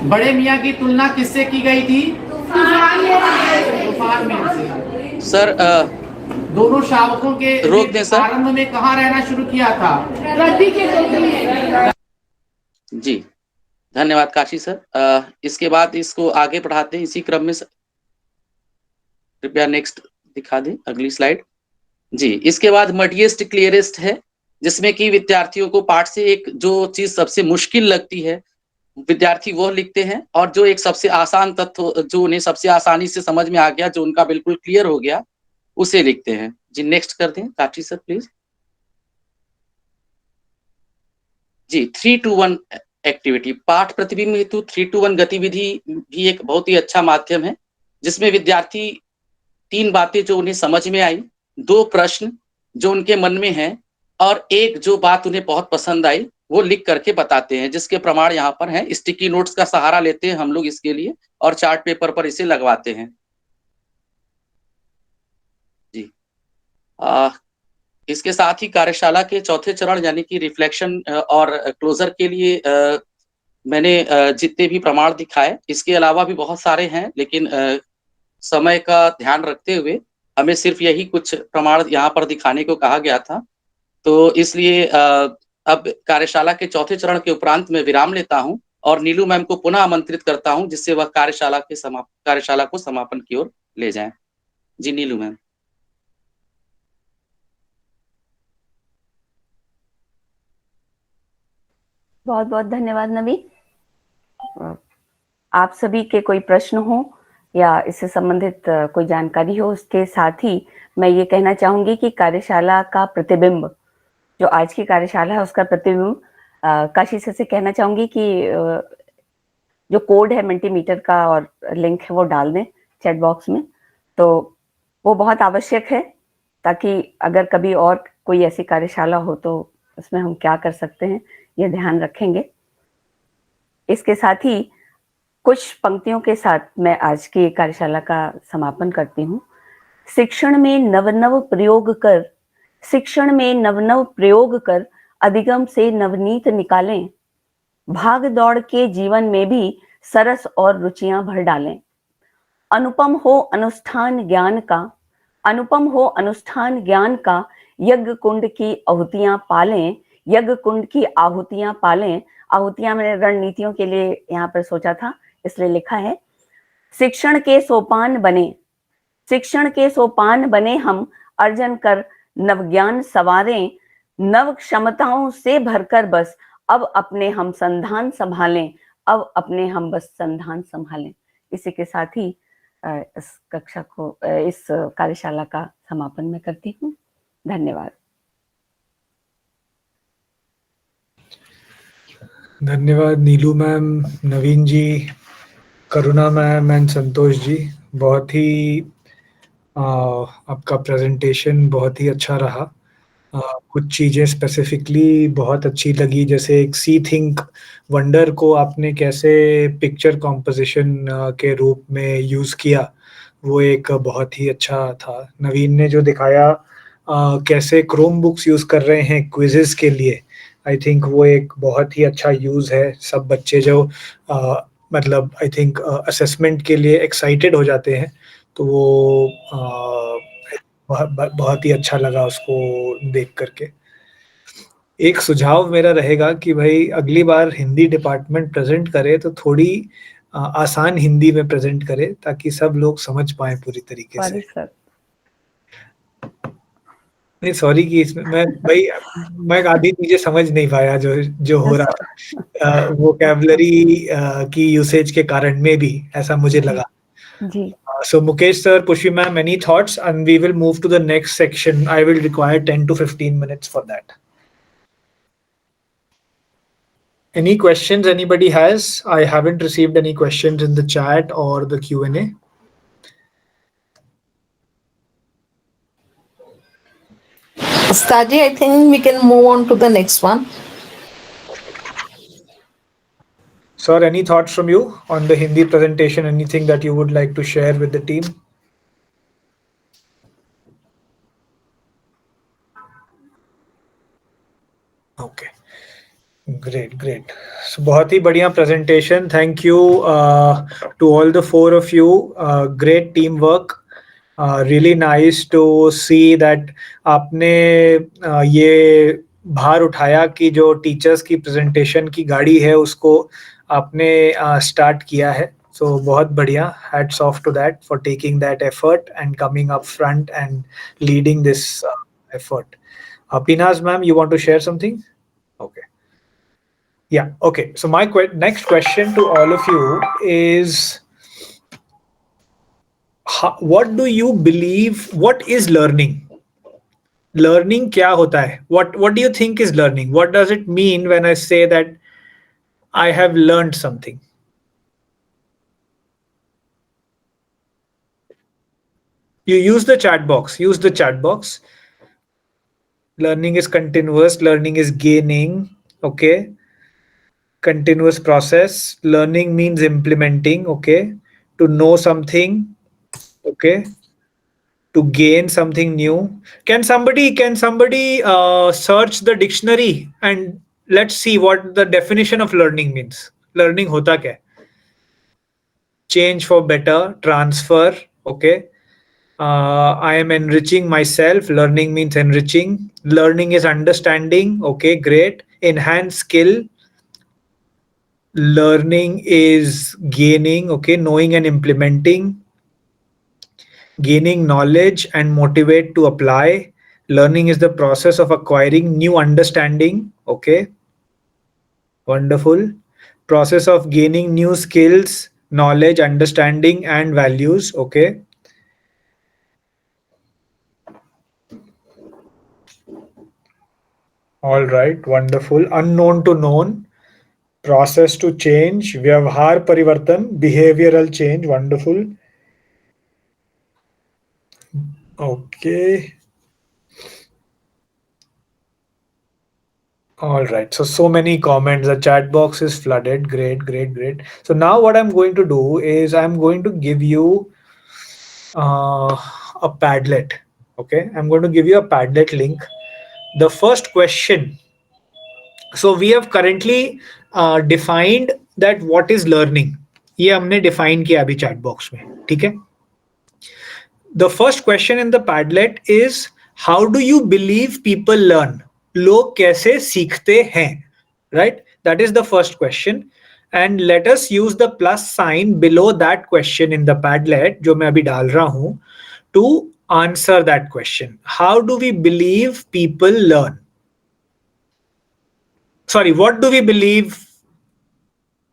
बड़े मियाँ की तुलना किससे की गई थी? तूफान में से। सर दोनों शावकों के रोक दें सर। आरंभ में कहाँ रहना शुरू किया था? जी, धन्यवाद काशी सर। इसके बाद इसको आगे बढ़ाते हैं इसी क्रम में। कृपया नेक्स्ट दिखा दें, अगली स्लाइड। जी, इसके बाद मडिएस्ट क्लियरेस्ट है, जिसमें कि विद्यार्थियों को पाठ से एक जो चीज सबसे मुश्किल लगती है विद्यार्थी वो लिखते हैं, और जो एक सबसे आसान तत्व जो उन्हें सबसे आसानी से समझ में आ गया, जो उनका बिल्कुल क्लियर हो गया, उसे लिखते हैं। जी नेक्स्ट कर दें काची सर प्लीज। जी 3-2-1 एक्टिविटी, पाठ प्रतिबिंब हेतु 3-2-1 गतिविधि भी एक बहुत ही अच्छा माध्यम है, जिसमें विद्यार्थी 3 बातें जो उन्हें समझ में आई, 2 प्रश्न जो उनके मन में हैं और एक जो बात उन्हें बहुत पसंद आई वो लिख करके बताते हैं, जिसके प्रमाण यहाँ पर हैं। स्टिकी नोट्स का सहारा लेते हैं हम लोग इसके लिए और चार्ट पेपर पर इसे लगवाते हैं। जी इसके साथ ही कार्यशाला के चौथे चरण यानी कि रिफ्लेक्शन और क्लोजर के लिए मैंने जितने भी प्रमाण दिखाए, इसके अलावा भी बहुत सारे हैं, लेकिन समय का ध्यान रखते हुए हमें सिर्फ यही कुछ प्रमाण यहाँ पर दिखाने को कहा गया था। तो इसलिए अब कार्यशाला के चौथे चरण के उपरांत मैं विराम लेता हूँ और नीलू मैम को पुनः आमंत्रित करता हूँ, जिससे वह कार्यशाला को समापन की ओर ले जाएं। जी नीलू मैम। बहुत बहुत धन्यवाद नवीन। आप सभी के कोई प्रश्न हो या इससे संबंधित कोई जानकारी हो, उसके साथ ही मैं ये कहना चाहूंगी कि कार्यशाला का प्रतिबिंब, जो आज की कार्यशाला है उसका प्रतिबिंब काशी सर से कहना चाहूंगी कि जो कोड है मल्टीमीटर का और लिंक है वो डाल दें चैट बॉक्स में, तो वो बहुत आवश्यक है, ताकि अगर कभी और कोई ऐसी कार्यशाला हो तो उसमें हम क्या कर सकते हैं ये ध्यान रखेंगे। इसके साथ ही कुछ पंक्तियों के साथ मैं आज की कार्यशाला का समापन करती हूँ। शिक्षण में नव प्रयोग कर अधिगम से नवनीत निकालें, भाग दौड़ के जीवन में भी सरस और रुचियां भर डालें। अनुपम हो अनुष्ठान ज्ञान का यज्ञ कुंड की आहुतियां पालें। आहुतियां मैंने रणनीतियों के लिए यहाँ पर सोचा था, इसलिए लिखा है। शिक्षण के सोपान बने हम, अर्जन कर नवज्ञान सवारें। नव क्षमताओं से भरकर बस अब अपने हम संधान संभालें। इसी के साथ ही इस कार्यशाला का समापन मैं करती हूँ। धन्यवाद। धन्यवाद Neelu ma'am, Naveen ji, Karuna ma'am and Santosh ji. बहुत ही आपका प्रेजेंटेशन बहुत ही अच्छा रहा। कुछ चीज़ें स्पेसिफिकली बहुत अच्छी लगी, जैसे एक सी थिंक वंडर को आपने कैसे पिक्चर कॉम्पोजिशन के रूप में यूज़ किया, वो एक बहुत ही अच्छा था। नवीन ने जो दिखाया कैसे क्रोम बुक्स यूज़ कर रहे हैं क्विजेस के लिए, आई थिंक वो एक बहुत ही अच्छा यूज़ है। सब बच्चे जो मतलब आई थिंक असेसमेंट के लिए एक्साइटेड हो जाते हैं, तो वो बहुत ही अच्छा लगा उसको देख करके। एक सुझाव मेरा रहेगा कि भाई अगली बार हिंदी डिपार्टमेंट प्रेजेंट करे तो थोड़ी आसान हिंदी में प्रेजेंट करे, ताकि सब लोग समझ पाए पूरी तरीके से। सर नहीं सॉरी कि इसमें मैं आधी चीजें समझ नहीं पाया जो हो रहा था, वोकैबुलरी की यूसेज के कारण में भी ऐसा मुझे लगा जी। So Mukesh sir, Pushpi ma'am, any thoughts? And we will move to the next section. I will require 10 to 15 minutes for that. Any questions anybody has? I haven't received any questions in the chat or the Q&A. Staji, I think we can move on to the next one. Sir, any thoughts from you on the Hindi presentation? Anything that you would like to share with the team? Okay. Great. So बहुत ही बढ़िया presentation. Thank you to all the 4 of you. Great teamwork. Really nice to see that आपने ये भार उठाया कि जो teachers की presentation की गाड़ी है उसको आपने start किया है. So बहुत बढ़िया. Hats off to that for taking that effort and coming up front and leading this effort. Pinaz ma'am, you want to share something? Okay. Yeah, okay. So my next question to all of you is, what do you believe, what is learning? learning क्या होता है? What do you think is learning? What does it mean when I say that I have learned something? You use the chat box. Use the chat box. Learning is continuous. Learning is gaining. Okay. Continuous process. Learning means implementing. Okay. To know something. Okay. To gain something new. Can somebody search the dictionary and let's see what the definition of learning means? Learning hota kya hai? Change for better, transfer. Okay. I am enriching myself. Learning means enriching. Learning is understanding. Okay, great. Enhance skill. Learning is gaining. Okay, knowing and implementing. Gaining knowledge and motivate to apply. Learning is the process of acquiring new understanding. Okay, wonderful. Process of gaining new skills, knowledge, understanding, and values. Okay. All right, wonderful. Unknown to known, process to change, vyavhar parivartan, behavioral change, wonderful. Okay. All right, so many comments. The chat box is flooded. Great, great, great. So now what I'm going to do is I'm going to give you a Padlet. Okay, I'm going to give you a Padlet link. The first question. So we have currently defined that what is learning. ये हमने define किया अभी chat box में, ठीक है? The first question in the Padlet is how do you believe people learn? लोग कैसे सीखते हैं? Right? That is the first question. And let us use the plus sign below that question in the Padlet जो मैं अभी डाल रहा हूँ to answer that question. How do we believe people learn? Sorry, what do we believe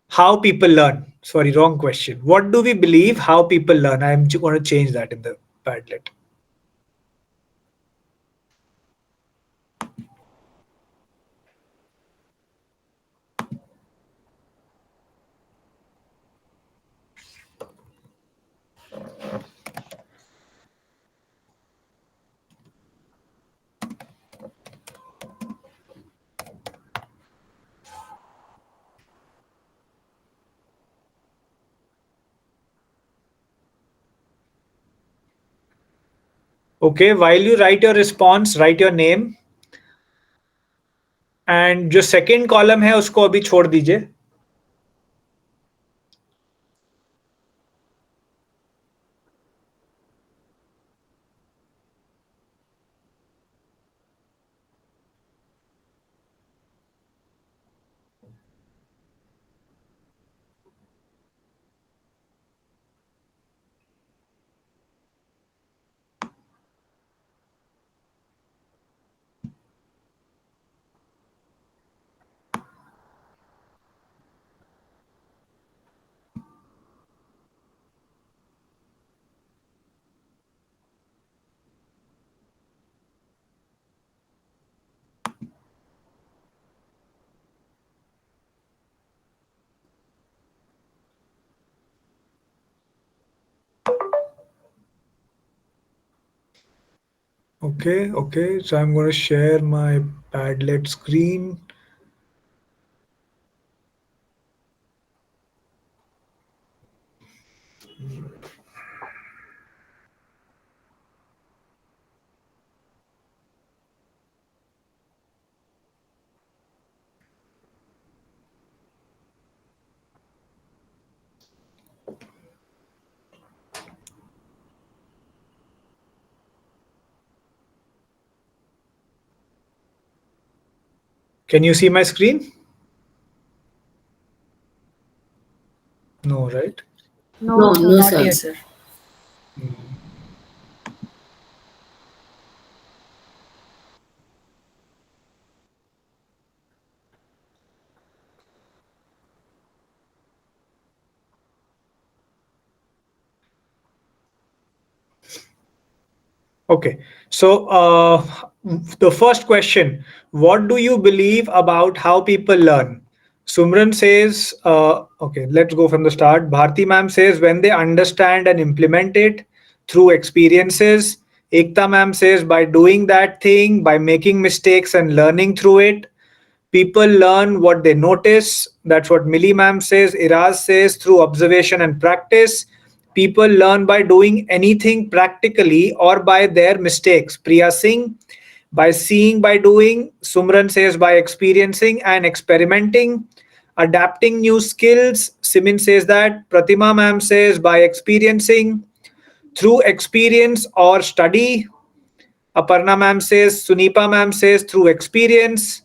how people learn? Sorry, wrong question. What do we believe how people learn? I'm going to change that in the Padlet. Okay, while you write your response, write your name. And जो second column है उसको अभी छोड़ दीजिए. Okay. So I'm going to share my Padlet screen. Can you see my screen? No, right? No, not yet, sir. Okay. So the first question, what do you believe about how people learn? Sumran says, okay, let's go from the start. Bharti ma'am says, when they understand and implement it through experiences. Ekta ma'am says, by doing that thing, by making mistakes and learning through it. People learn what they notice. That's what Millie ma'am says. Iraz says, through observation and practice. People learn by doing anything practically or by their mistakes. Priya Singh, by seeing, by doing. Sumran says, by experiencing and experimenting. Adapting new skills. Simin says that. Pratima ma'am says, by experiencing. Through experience or study. Aparna ma'am says, Sunipa ma'am says, through experience.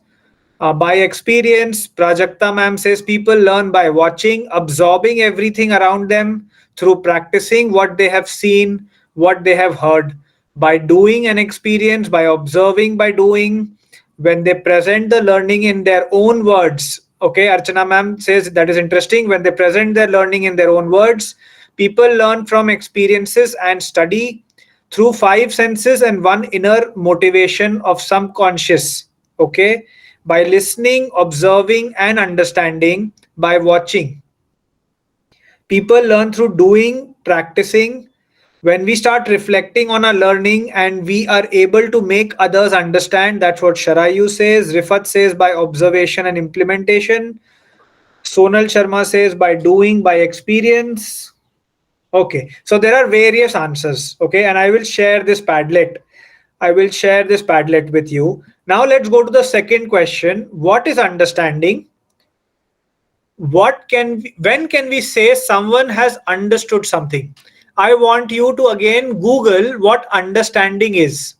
By experience. Prajakta ma'am says, people learn by watching, absorbing everything around them, through practicing what they have seen, what they have heard, by doing an experience, by observing, by doing. When they present the learning in their own words. Okay, Archana ma'am says that is interesting. When they present their learning in their own words, people learn from experiences and study through 5 senses and 1 inner motivation of subconscious. Okay, by listening, observing, and understanding, by watching. People learn through doing, practicing. When we start reflecting on our learning and we are able to make others understand, that's what Sharayu says. Rifat says by observation and implementation. Sonal Sharma says by doing, by experience. Okay, so there are various answers. Okay, and I will share this Padlet. I will share this Padlet with you. Now let's go to the second question. What is understanding? When can we say someone has understood something? I want you to again Google what understanding is.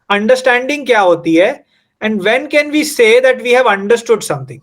Understanding क्या होती है? And when can we say that we have understood something?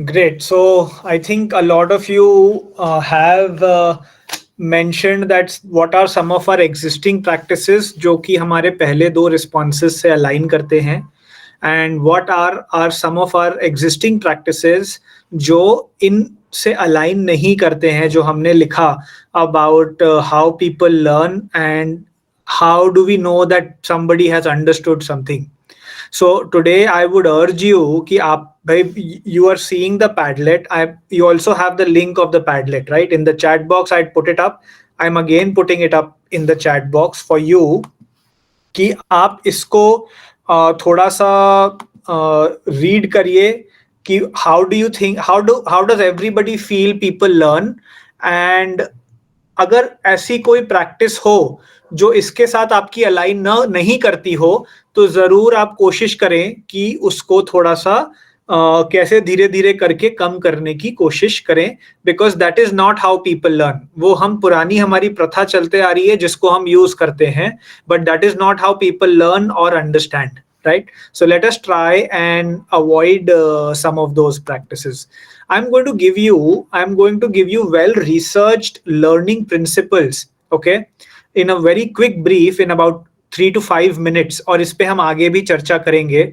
Great. So I think a lot of you have mentioned that what are some of our existing practices जो कि हमारे पहले 2 responses से align करते हैं, and what are some of our existing practices जो in से align नहीं करते हैं जो हमने लिखा about how people learn and how do we know that somebody has understood something. So today I would urge you कि आप भाई, you are seeing the Padlet. You also have the link of the Padlet, right? In the chat box I'd put it up. I'm again putting it up in the chat box for you कि आप इसको थोड़ा सा read करिए कि how do you think, how does everybody feel people learn, and अगर ऐसी कोई प्रैक्टिस हो जो इसके साथ आपकी अलाइन नहीं करती हो तो जरूर आप कोशिश करें कि उसको थोड़ा सा कैसे धीरे धीरे करके कम करने की कोशिश करें, because that is not how people learn. वो हम पुरानी हमारी प्रथा चलते आ रही है जिसको हम यूज करते हैं, but that is not how people learn और understand, right? So let us try and avoid some of those practices. I'm going to give you well researched learning principles, okay, in a very quick brief in about 3 to 5 minutes, और इस पे हम आगे भी चर्चा करेंगे.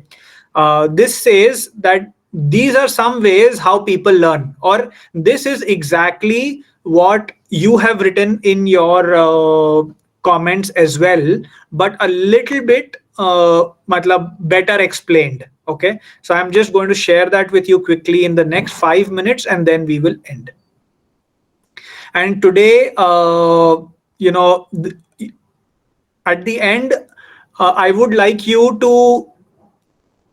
This says that these are some ways how people learn, or this is exactly what you have written in your comments as well, but a little bit matlab better explained. Okay, so I'm just going to share that with you quickly in the next 5 minutes and then we will end. And today at the end I would like you to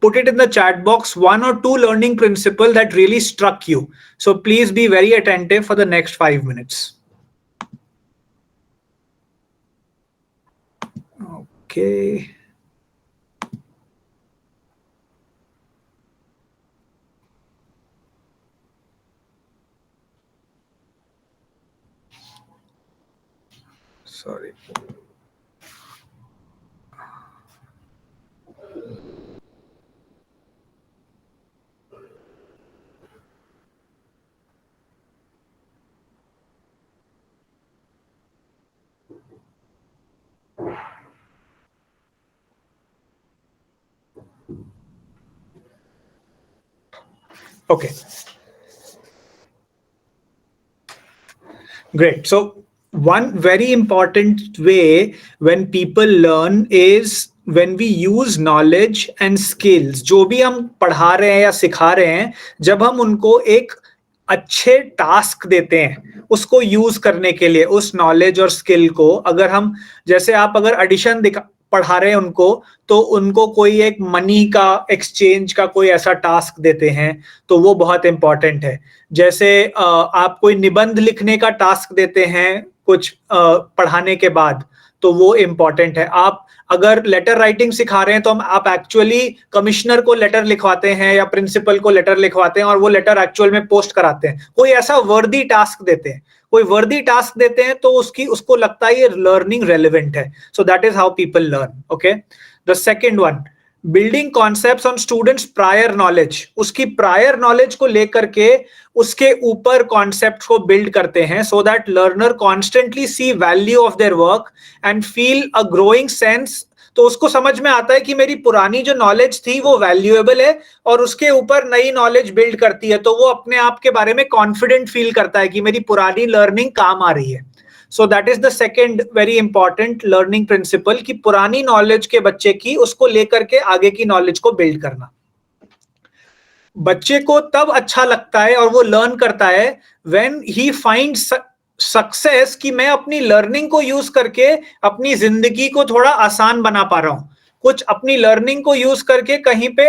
put it in the chat box, 1 or 2 learning principle that really struck you. So please be very attentive for the next 5 minutes. Okay. Sorry. Okay. Great. So one very important way when people learn is when we use knowledge and skills. जो भी हम पढ़ा रहे हैं या सिखा रहे हैं, जब हम उनको एक अच्छे टास्क देते हैं उसको यूज करने के लिए, उस नॉलेज और स्किल को, अगर हम जैसे आप अगर एडिशन पढ़ा रहे हैं उनको, तो उनको कोई एक मनी का एक्सचेंज का कोई ऐसा टास्क देते हैं तो वो बहुत इंपॉर्टेंट है. जैसे आप कोई निबंध लिखने का टास्क देते हैं कुछ पढ़ाने के बाद, तो वो इंपॉर्टेंट है. आप अगर लेटर राइटिंग सिखा रहे हैं तो आप एक्चुअली कमिश्नर को लेटर लिखवाते हैं या प्रिंसिपल को लेटर लिखवाते हैं और वो लेटर एक्चुअल में पोस्ट कराते हैं. कोई ऐसा वर्दी टास्क देते हैं, कोई वर्दी टास्क देते हैं तो उसको लगता है ये लर्निंग रेलेवेंट है. So that is how people learn. Okay, the second one, building concepts on students prior knowledge. उसकी प्रायर नॉलेज को लेकर के उसके ऊपर कॉन्सेप्ट को बिल्ड करते हैं, so that learner constantly see value of their work and feel a growing sense. तो उसको समझ में आता है कि मेरी पुरानी जो नॉलेज थी वो वैल्यूएबल है और उसके ऊपर नई नॉलेज बिल्ड करती है, तो वो अपने आप के बारे में कॉन्फिडेंट फील करता है कि मेरी पुरानी लर्निंग काम आ रही है. So that is the second very important learning principle कि पुरानी नॉलेज के बच्चे की उसको लेकर के आगे की नॉलेज को बिल्ड करना. बच्चे को तब अच्छा लगता है और वो लर्न करता है when he finds सक्सेस कि मैं अपनी लर्निंग को यूज करके अपनी जिंदगी को थोड़ा आसान बना पा रहा हूं, कुछ अपनी लर्निंग को यूज करके कहीं पे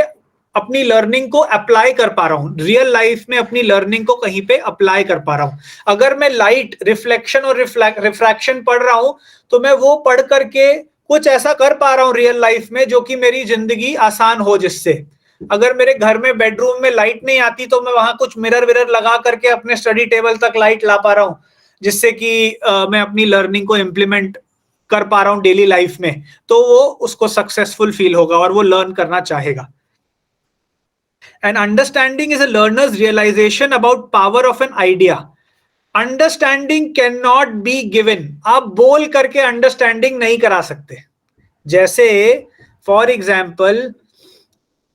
अपनी लर्निंग को अप्लाई कर पा रहा हूं, रियल लाइफ में अपनी लर्निंग को कहीं पे अप्लाई कर पा रहा हूं. अगर मैं लाइट, रिफ्लेक्शन और रिफ्रैक्शन पढ़ रहा हूं तो मैं वो पढ़ करके कुछ ऐसा कर पा रहा हूं रियल लाइफ में जो कि मेरी जिंदगी आसान हो. जिससे अगर मेरे घर में बेडरूम में लाइट नहीं आती तो मैं वहां कुछ मिरर विरर लगा करके अपने स्टडी टेबल तक लाइट ला पा रहा हूं, जिससे कि मैं अपनी लर्निंग को इम्प्लीमेंट कर पा रहा हूं डेली लाइफ में. तो वो उसको सक्सेसफुल फील होगा और वो लर्न करना चाहेगा. And understanding is a learner's realization about power of an idea. Understanding cannot be given. आप बोल करके अंडरस्टैंडिंग नहीं करा सकते. जैसे फॉर एग्जाम्पल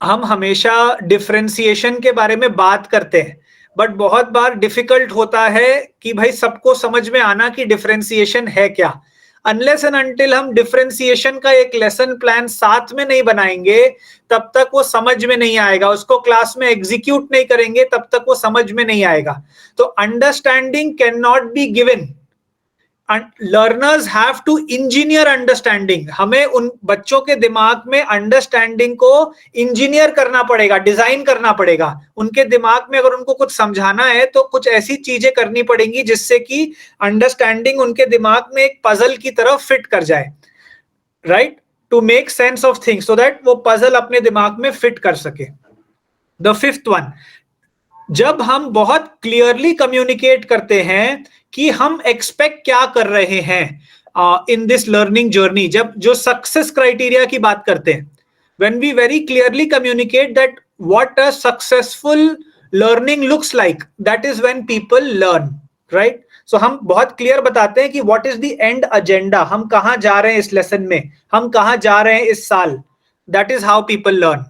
हम हमेशा डिफरेंशिएशन के बारे में बात करते हैं, बट बहुत बार डिफिकल्ट होता है कि भाई सबको समझ में आना कि डिफरेंशिएशन है क्या। अनलेस एंड अनटिल हम डिफरेंशिएशन का एक लेसन प्लान साथ में नहीं बनाएंगे तब तक वो समझ में नहीं आएगा, उसको क्लास में एग्जीक्यूट नहीं करेंगे तब तक वो समझ में नहीं आएगा। तो understanding can not be given, learners have to engineer understanding. हमें उन बच्चों के दिमाग में अंडरस्टैंडिंग को इंजीनियर करना पड़ेगा, डिजाइन करना पड़ेगा। उनके दिमाग में अगर उनको कुछ समझाना है तो कुछ ऐसी चीजें करनी पड़ेंगी जिससे कि अंडरस्टैंडिंग उनके दिमाग में एक पजल की तरह फिट कर जाए, right, to make sense of things, so that वो पजल अपने दिमाग में फिट कर सके। द फिफ्थ वन, जब हम बहुत क्लियरली कम्युनिकेट करते हैं कि हम एक्सपेक्ट क्या कर रहे हैं इन दिस लर्निंग जर्नी, जब जो सक्सेस क्राइटेरिया की बात करते हैं, when we very clearly communicate that what a successful learning looks like, that is when people learn, right. So हम बहुत क्लियर बताते हैं कि what is the end agenda, हम कहां जा रहे हैं इस लेसन में, हम कहां जा रहे हैं इस साल, that is how people learn.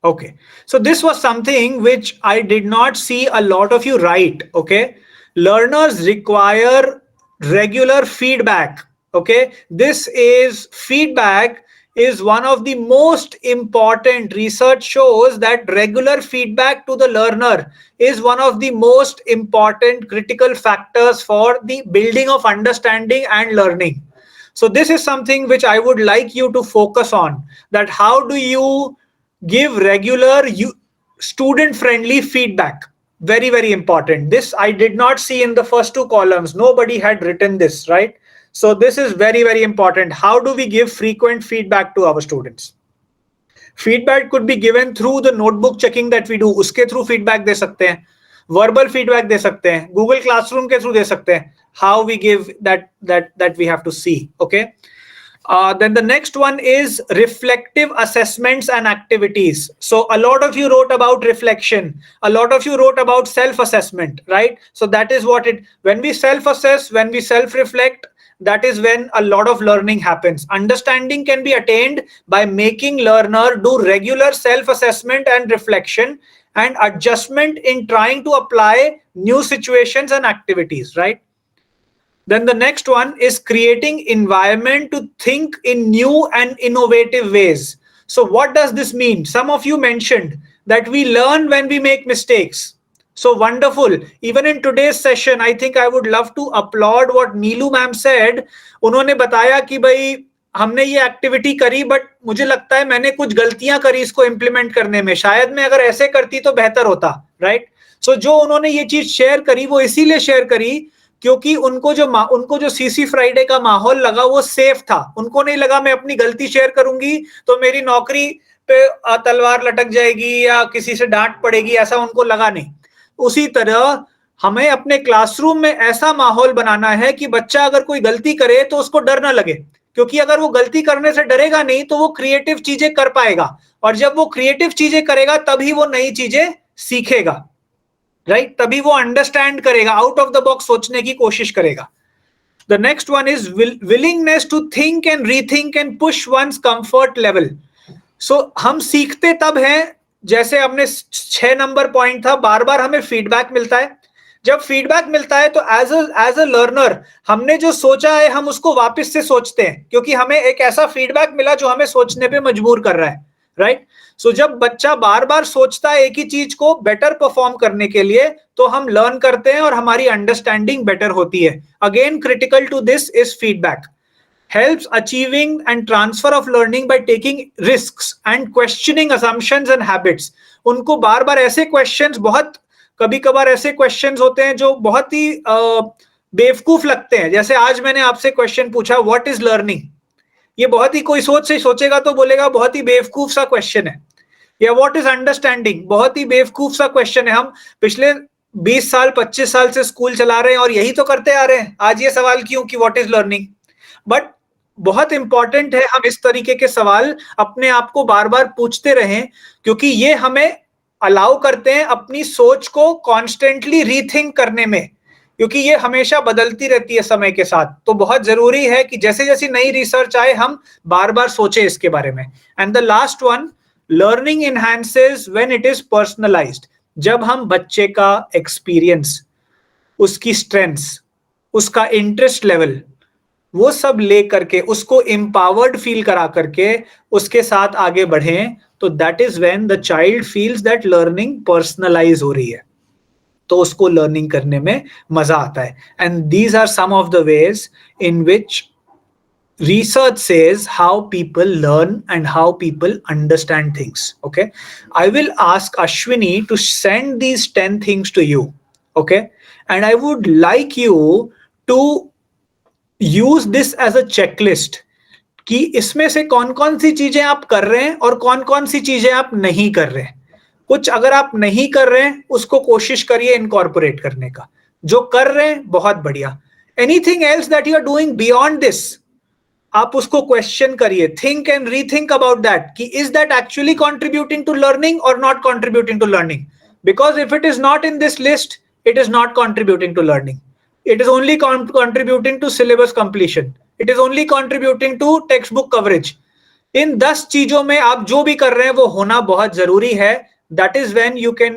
Okay, so this was something which I did not see a lot of you write. Okay, learners require regular feedback. Okay, this is feedback is one of the most important. Research shows that regular feedback to the learner is one of the most important critical factors for the building of understanding and learning. So this is something which I would like you to focus on, that how do you give regular student friendly feedback. Very, very important. This I did not see in the first two columns. Nobody had written this, right? So this is very, very important. How do we give frequent feedback to our students? Feedback could be given through the notebook checking that we do. उसके through feedback दे सकते हैं, verbal feedback दे सकते हैं, Google Classroom के through दे सकते हैं. How we give that we have to see. Okay. Then the next one is reflective assessments and activities. So a lot of you wrote about reflection. A lot of you wrote about self-assessment, right? So that is what when we self-assess, when we self-reflect, that is when a lot of learning happens. Understanding can be attained by making learner do regular self-assessment and reflection and adjustment in trying to apply new situations and activities, right? Then the next one is creating environment to think in new and innovative ways. So what does this mean? Some of you mentioned that we learn when we make mistakes. So wonderful. Even in today's session, I think I would love to applaud what Neelu ma'am said. उन्होंने बताया कि भाई हमने ये activity करी but मुझे लगता है मैंने कुछ गलतियां करी इसको इम्प्लीमेंट करने में, शायद मैं अगर ऐसे करती तो बेहतर होता, राइट। सो जो उन्होंने ये चीज शेयर करी वो इसीलिए शेयर करी क्योंकि उनको जो सीसी फ्राइडे का माहौल लगा वो सेफ था। उनको नहीं लगा मैं अपनी गलती शेयर करूंगी तो मेरी नौकरी पे तलवार लटक जाएगी या किसी से डांट पड़ेगी, ऐसा उनको लगा नहीं। उसी तरह हमें अपने क्लासरूम में ऐसा माहौल बनाना है कि बच्चा अगर कोई गलती करे तो उसको डर ना लगे, क्योंकि अगर वो गलती करने से डरेगा नहीं तो वो क्रिएटिव चीजें कर पाएगा, और जब वो क्रिएटिव चीजें करेगा तभी वो नई चीजें सीखेगा, राइट, तभी वो अंडरस्टैंड करेगा, आउट ऑफ द बॉक्स सोचने की कोशिश करेगा। The next one is willingness to think and rethink and push once comfort level. So हम सीखते तब हैं, जैसे हमने 6 नंबर पॉइंट था, बार बार हमें फीडबैक मिलता है। जब फीडबैक मिलता है तो एज अ लर्नर हमने जो सोचा है हम उसको वापस से सोचते हैं, क्योंकि हमें एक ऐसा फीडबैक मिला जो हमें सोचने पे मजबूर कर रहा है, राइट। सो जब बच्चा बार बार सोचता है एक ही चीज को बेटर परफॉर्म करने के लिए तो हम लर्न करते हैं और हमारी अंडरस्टैंडिंग बेटर होती है। Again critical to this is feedback helps achieving and transfer of learning by taking risks and questioning assumptions and habits. उनको बार बार ऐसे क्वेश्चंस, बहुत कभी कभार ऐसे क्वेश्चंस होते हैं जो बहुत ही बेवकूफ लगते हैं। जैसे आज मैंने आपसे क्वेश्चन पूछा व्हाट इज लर्निंग, ये बहुत ही कोई सोच से सोचेगा तो बोलेगा बहुत ही बेवकूफ सा क्वेश्चन है। या व्हाट इज अंडरस्टैंडिंग, बहुत ही बेवकूफ सा क्वेश्चन है। हम पिछले 20 साल 25 साल से स्कूल चला रहे हैं और यही तो करते आ रहे हैं, आज ये सवाल क्यों कि व्हाट इज लर्निंग। बट बहुत इंपॉर्टेंट है हम इस तरीके के सवाल अपने आप को बार बार पूछते रहें, क्योंकि ये हमें अलाउ करते हैं अपनी सोच को कॉन्स्टेंटली रीथिंक करने में, क्योंकि ये हमेशा बदलती रहती है समय के साथ। तो बहुत जरूरी है कि जैसे जैसे नई रिसर्च आए हम बार बार सोचें इसके बारे में। And the last one, Learning enhances when it is personalized. जब हम बच्चे का एक्सपीरियंस, उसकी स्ट्रेंथ्स, उसका इंटरेस्ट लेवल, वो सब ले करके उसको एम्पावर्ड फील करा करके उसके साथ आगे बढ़ें, तो that is when the child feels that learning personalize हो रही है, तो उसको लर्निंग करने में मजा आता है. And these are some of the ways in which research says how people learn and how people understand things. Okay, I will ask Ashwini to send these 10 things to you. Okay, and I would like you to use this as a checklist कि इसमें से कौन कौन सी चीजें आप कर रहे हैं और कौन कौन सी चीजें आप नहीं कर रहे हैं. कुछ अगर आप नहीं कर रहे हैं उसको कोशिश करिए इनकॉर्पोरेट करने का, जो कर रहे हैं बहुत बढ़िया. Anything else that you are doing beyond this, आप उसको क्वेश्चन करिए, think and rethink about that कि is that actually contributing to learning और not contributing to learning. Because if it is not in this list, it is not contributing to learning. It is only contributing to syllabus completion. It is only contributing to textbook coverage. इन 10 चीजों में आप जो भी कर रहे हैं वो होना बहुत जरूरी है. That is when you can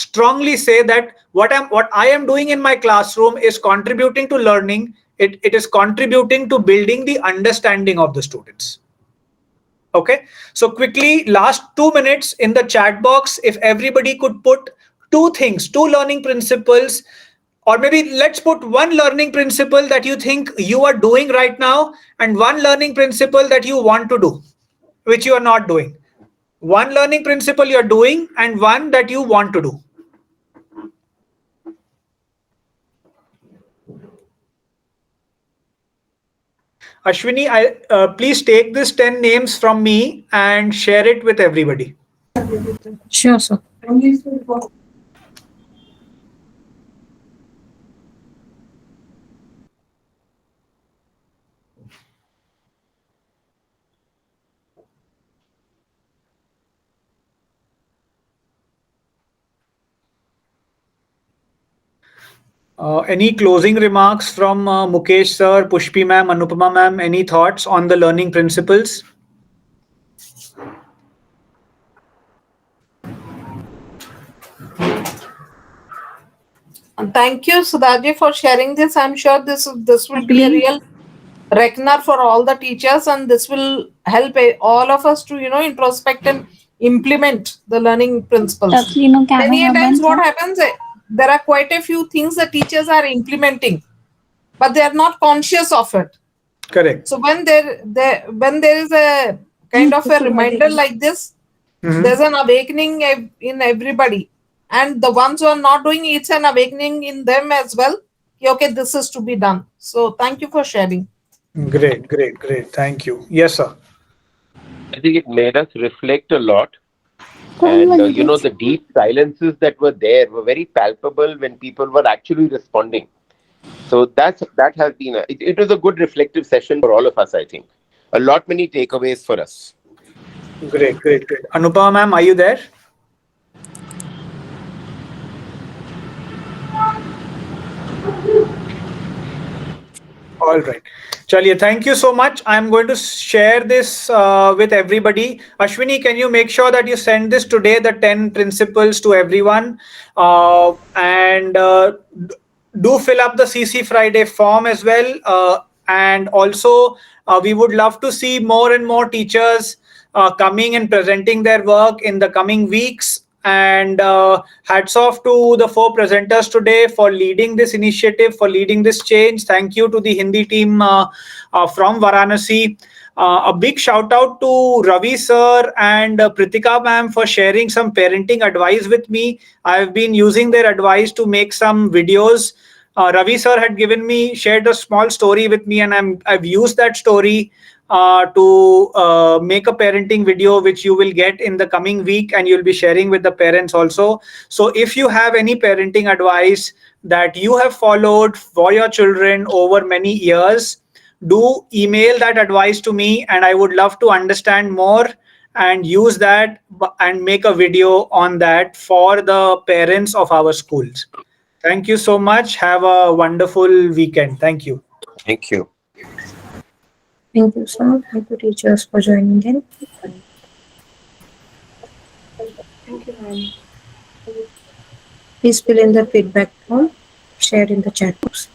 strongly say that what I am doing in my classroom is contributing to learning. It is contributing to building the understanding of the students. Okay. So quickly, last 2 minutes in the chat box, if everybody could put 2 things, 2 learning principles, or maybe let's put 1 learning principle that you think you are doing right now and 1 learning principle that you want to do, which you are not doing. 1 learning principle you are doing and 1 that you want to do. Ashwini, please take this 10 names from me and share it with everybody. Sure, sir. Any closing remarks from Mukesh sir, Pushpi ma'am, Anupama ma'am? Any thoughts on the learning principles? Thank you, Sudhaji, for sharing this. I'm sure this will be a real reckoner for all the teachers, and this will help all of us to introspect and implement the learning principles. Many times, what happens? There are quite a few things the teachers are implementing, but they are not conscious of it. Correct. So when there is a kind of a reminder like this, there's an awakening in everybody. And the ones who are not doing it's an awakening in them as well. Okay, this is to be done. So thank you for sharing. Great. Thank you. Yes, sir. I think it made us reflect a lot. And the deep silences that were there were very palpable when people were actually responding. So that has been it was a good reflective session for all of us, I think. Many takeaways for us. Great. Anupama ma'am, are you there? All right. Chaliye, thank you so much. I'm going to share this with everybody. Ashwini, can you make sure that you send this today, the 10 principles to everyone? And do fill up the CC Friday form as well. And also, we would love to see more and more teachers coming and presenting their work in the coming weeks. And hats off to the 4 presenters today for leading this initiative, for leading this change. Thank you to the Hindi team from Varanasi. A big shout out to Ravi sir and Pritika ma'am for sharing some parenting advice with me. I've been using their advice to make some videos. Ravi sir had shared a small story with me, and I've used that story to make a parenting video, which you will get in the coming week, and you'll be sharing with the parents also. So if you have any parenting advice that you have followed for your children over many years, do email that advice to me, and I would love to understand more and use that and make a video on that for the parents of our schools. Thank you so much. Have a wonderful weekend. Thank you. Thank you. Thank you, sir. Thank you, teachers, for joining in. Thank you, ma'am. Please fill in the feedback form shared in the chat box.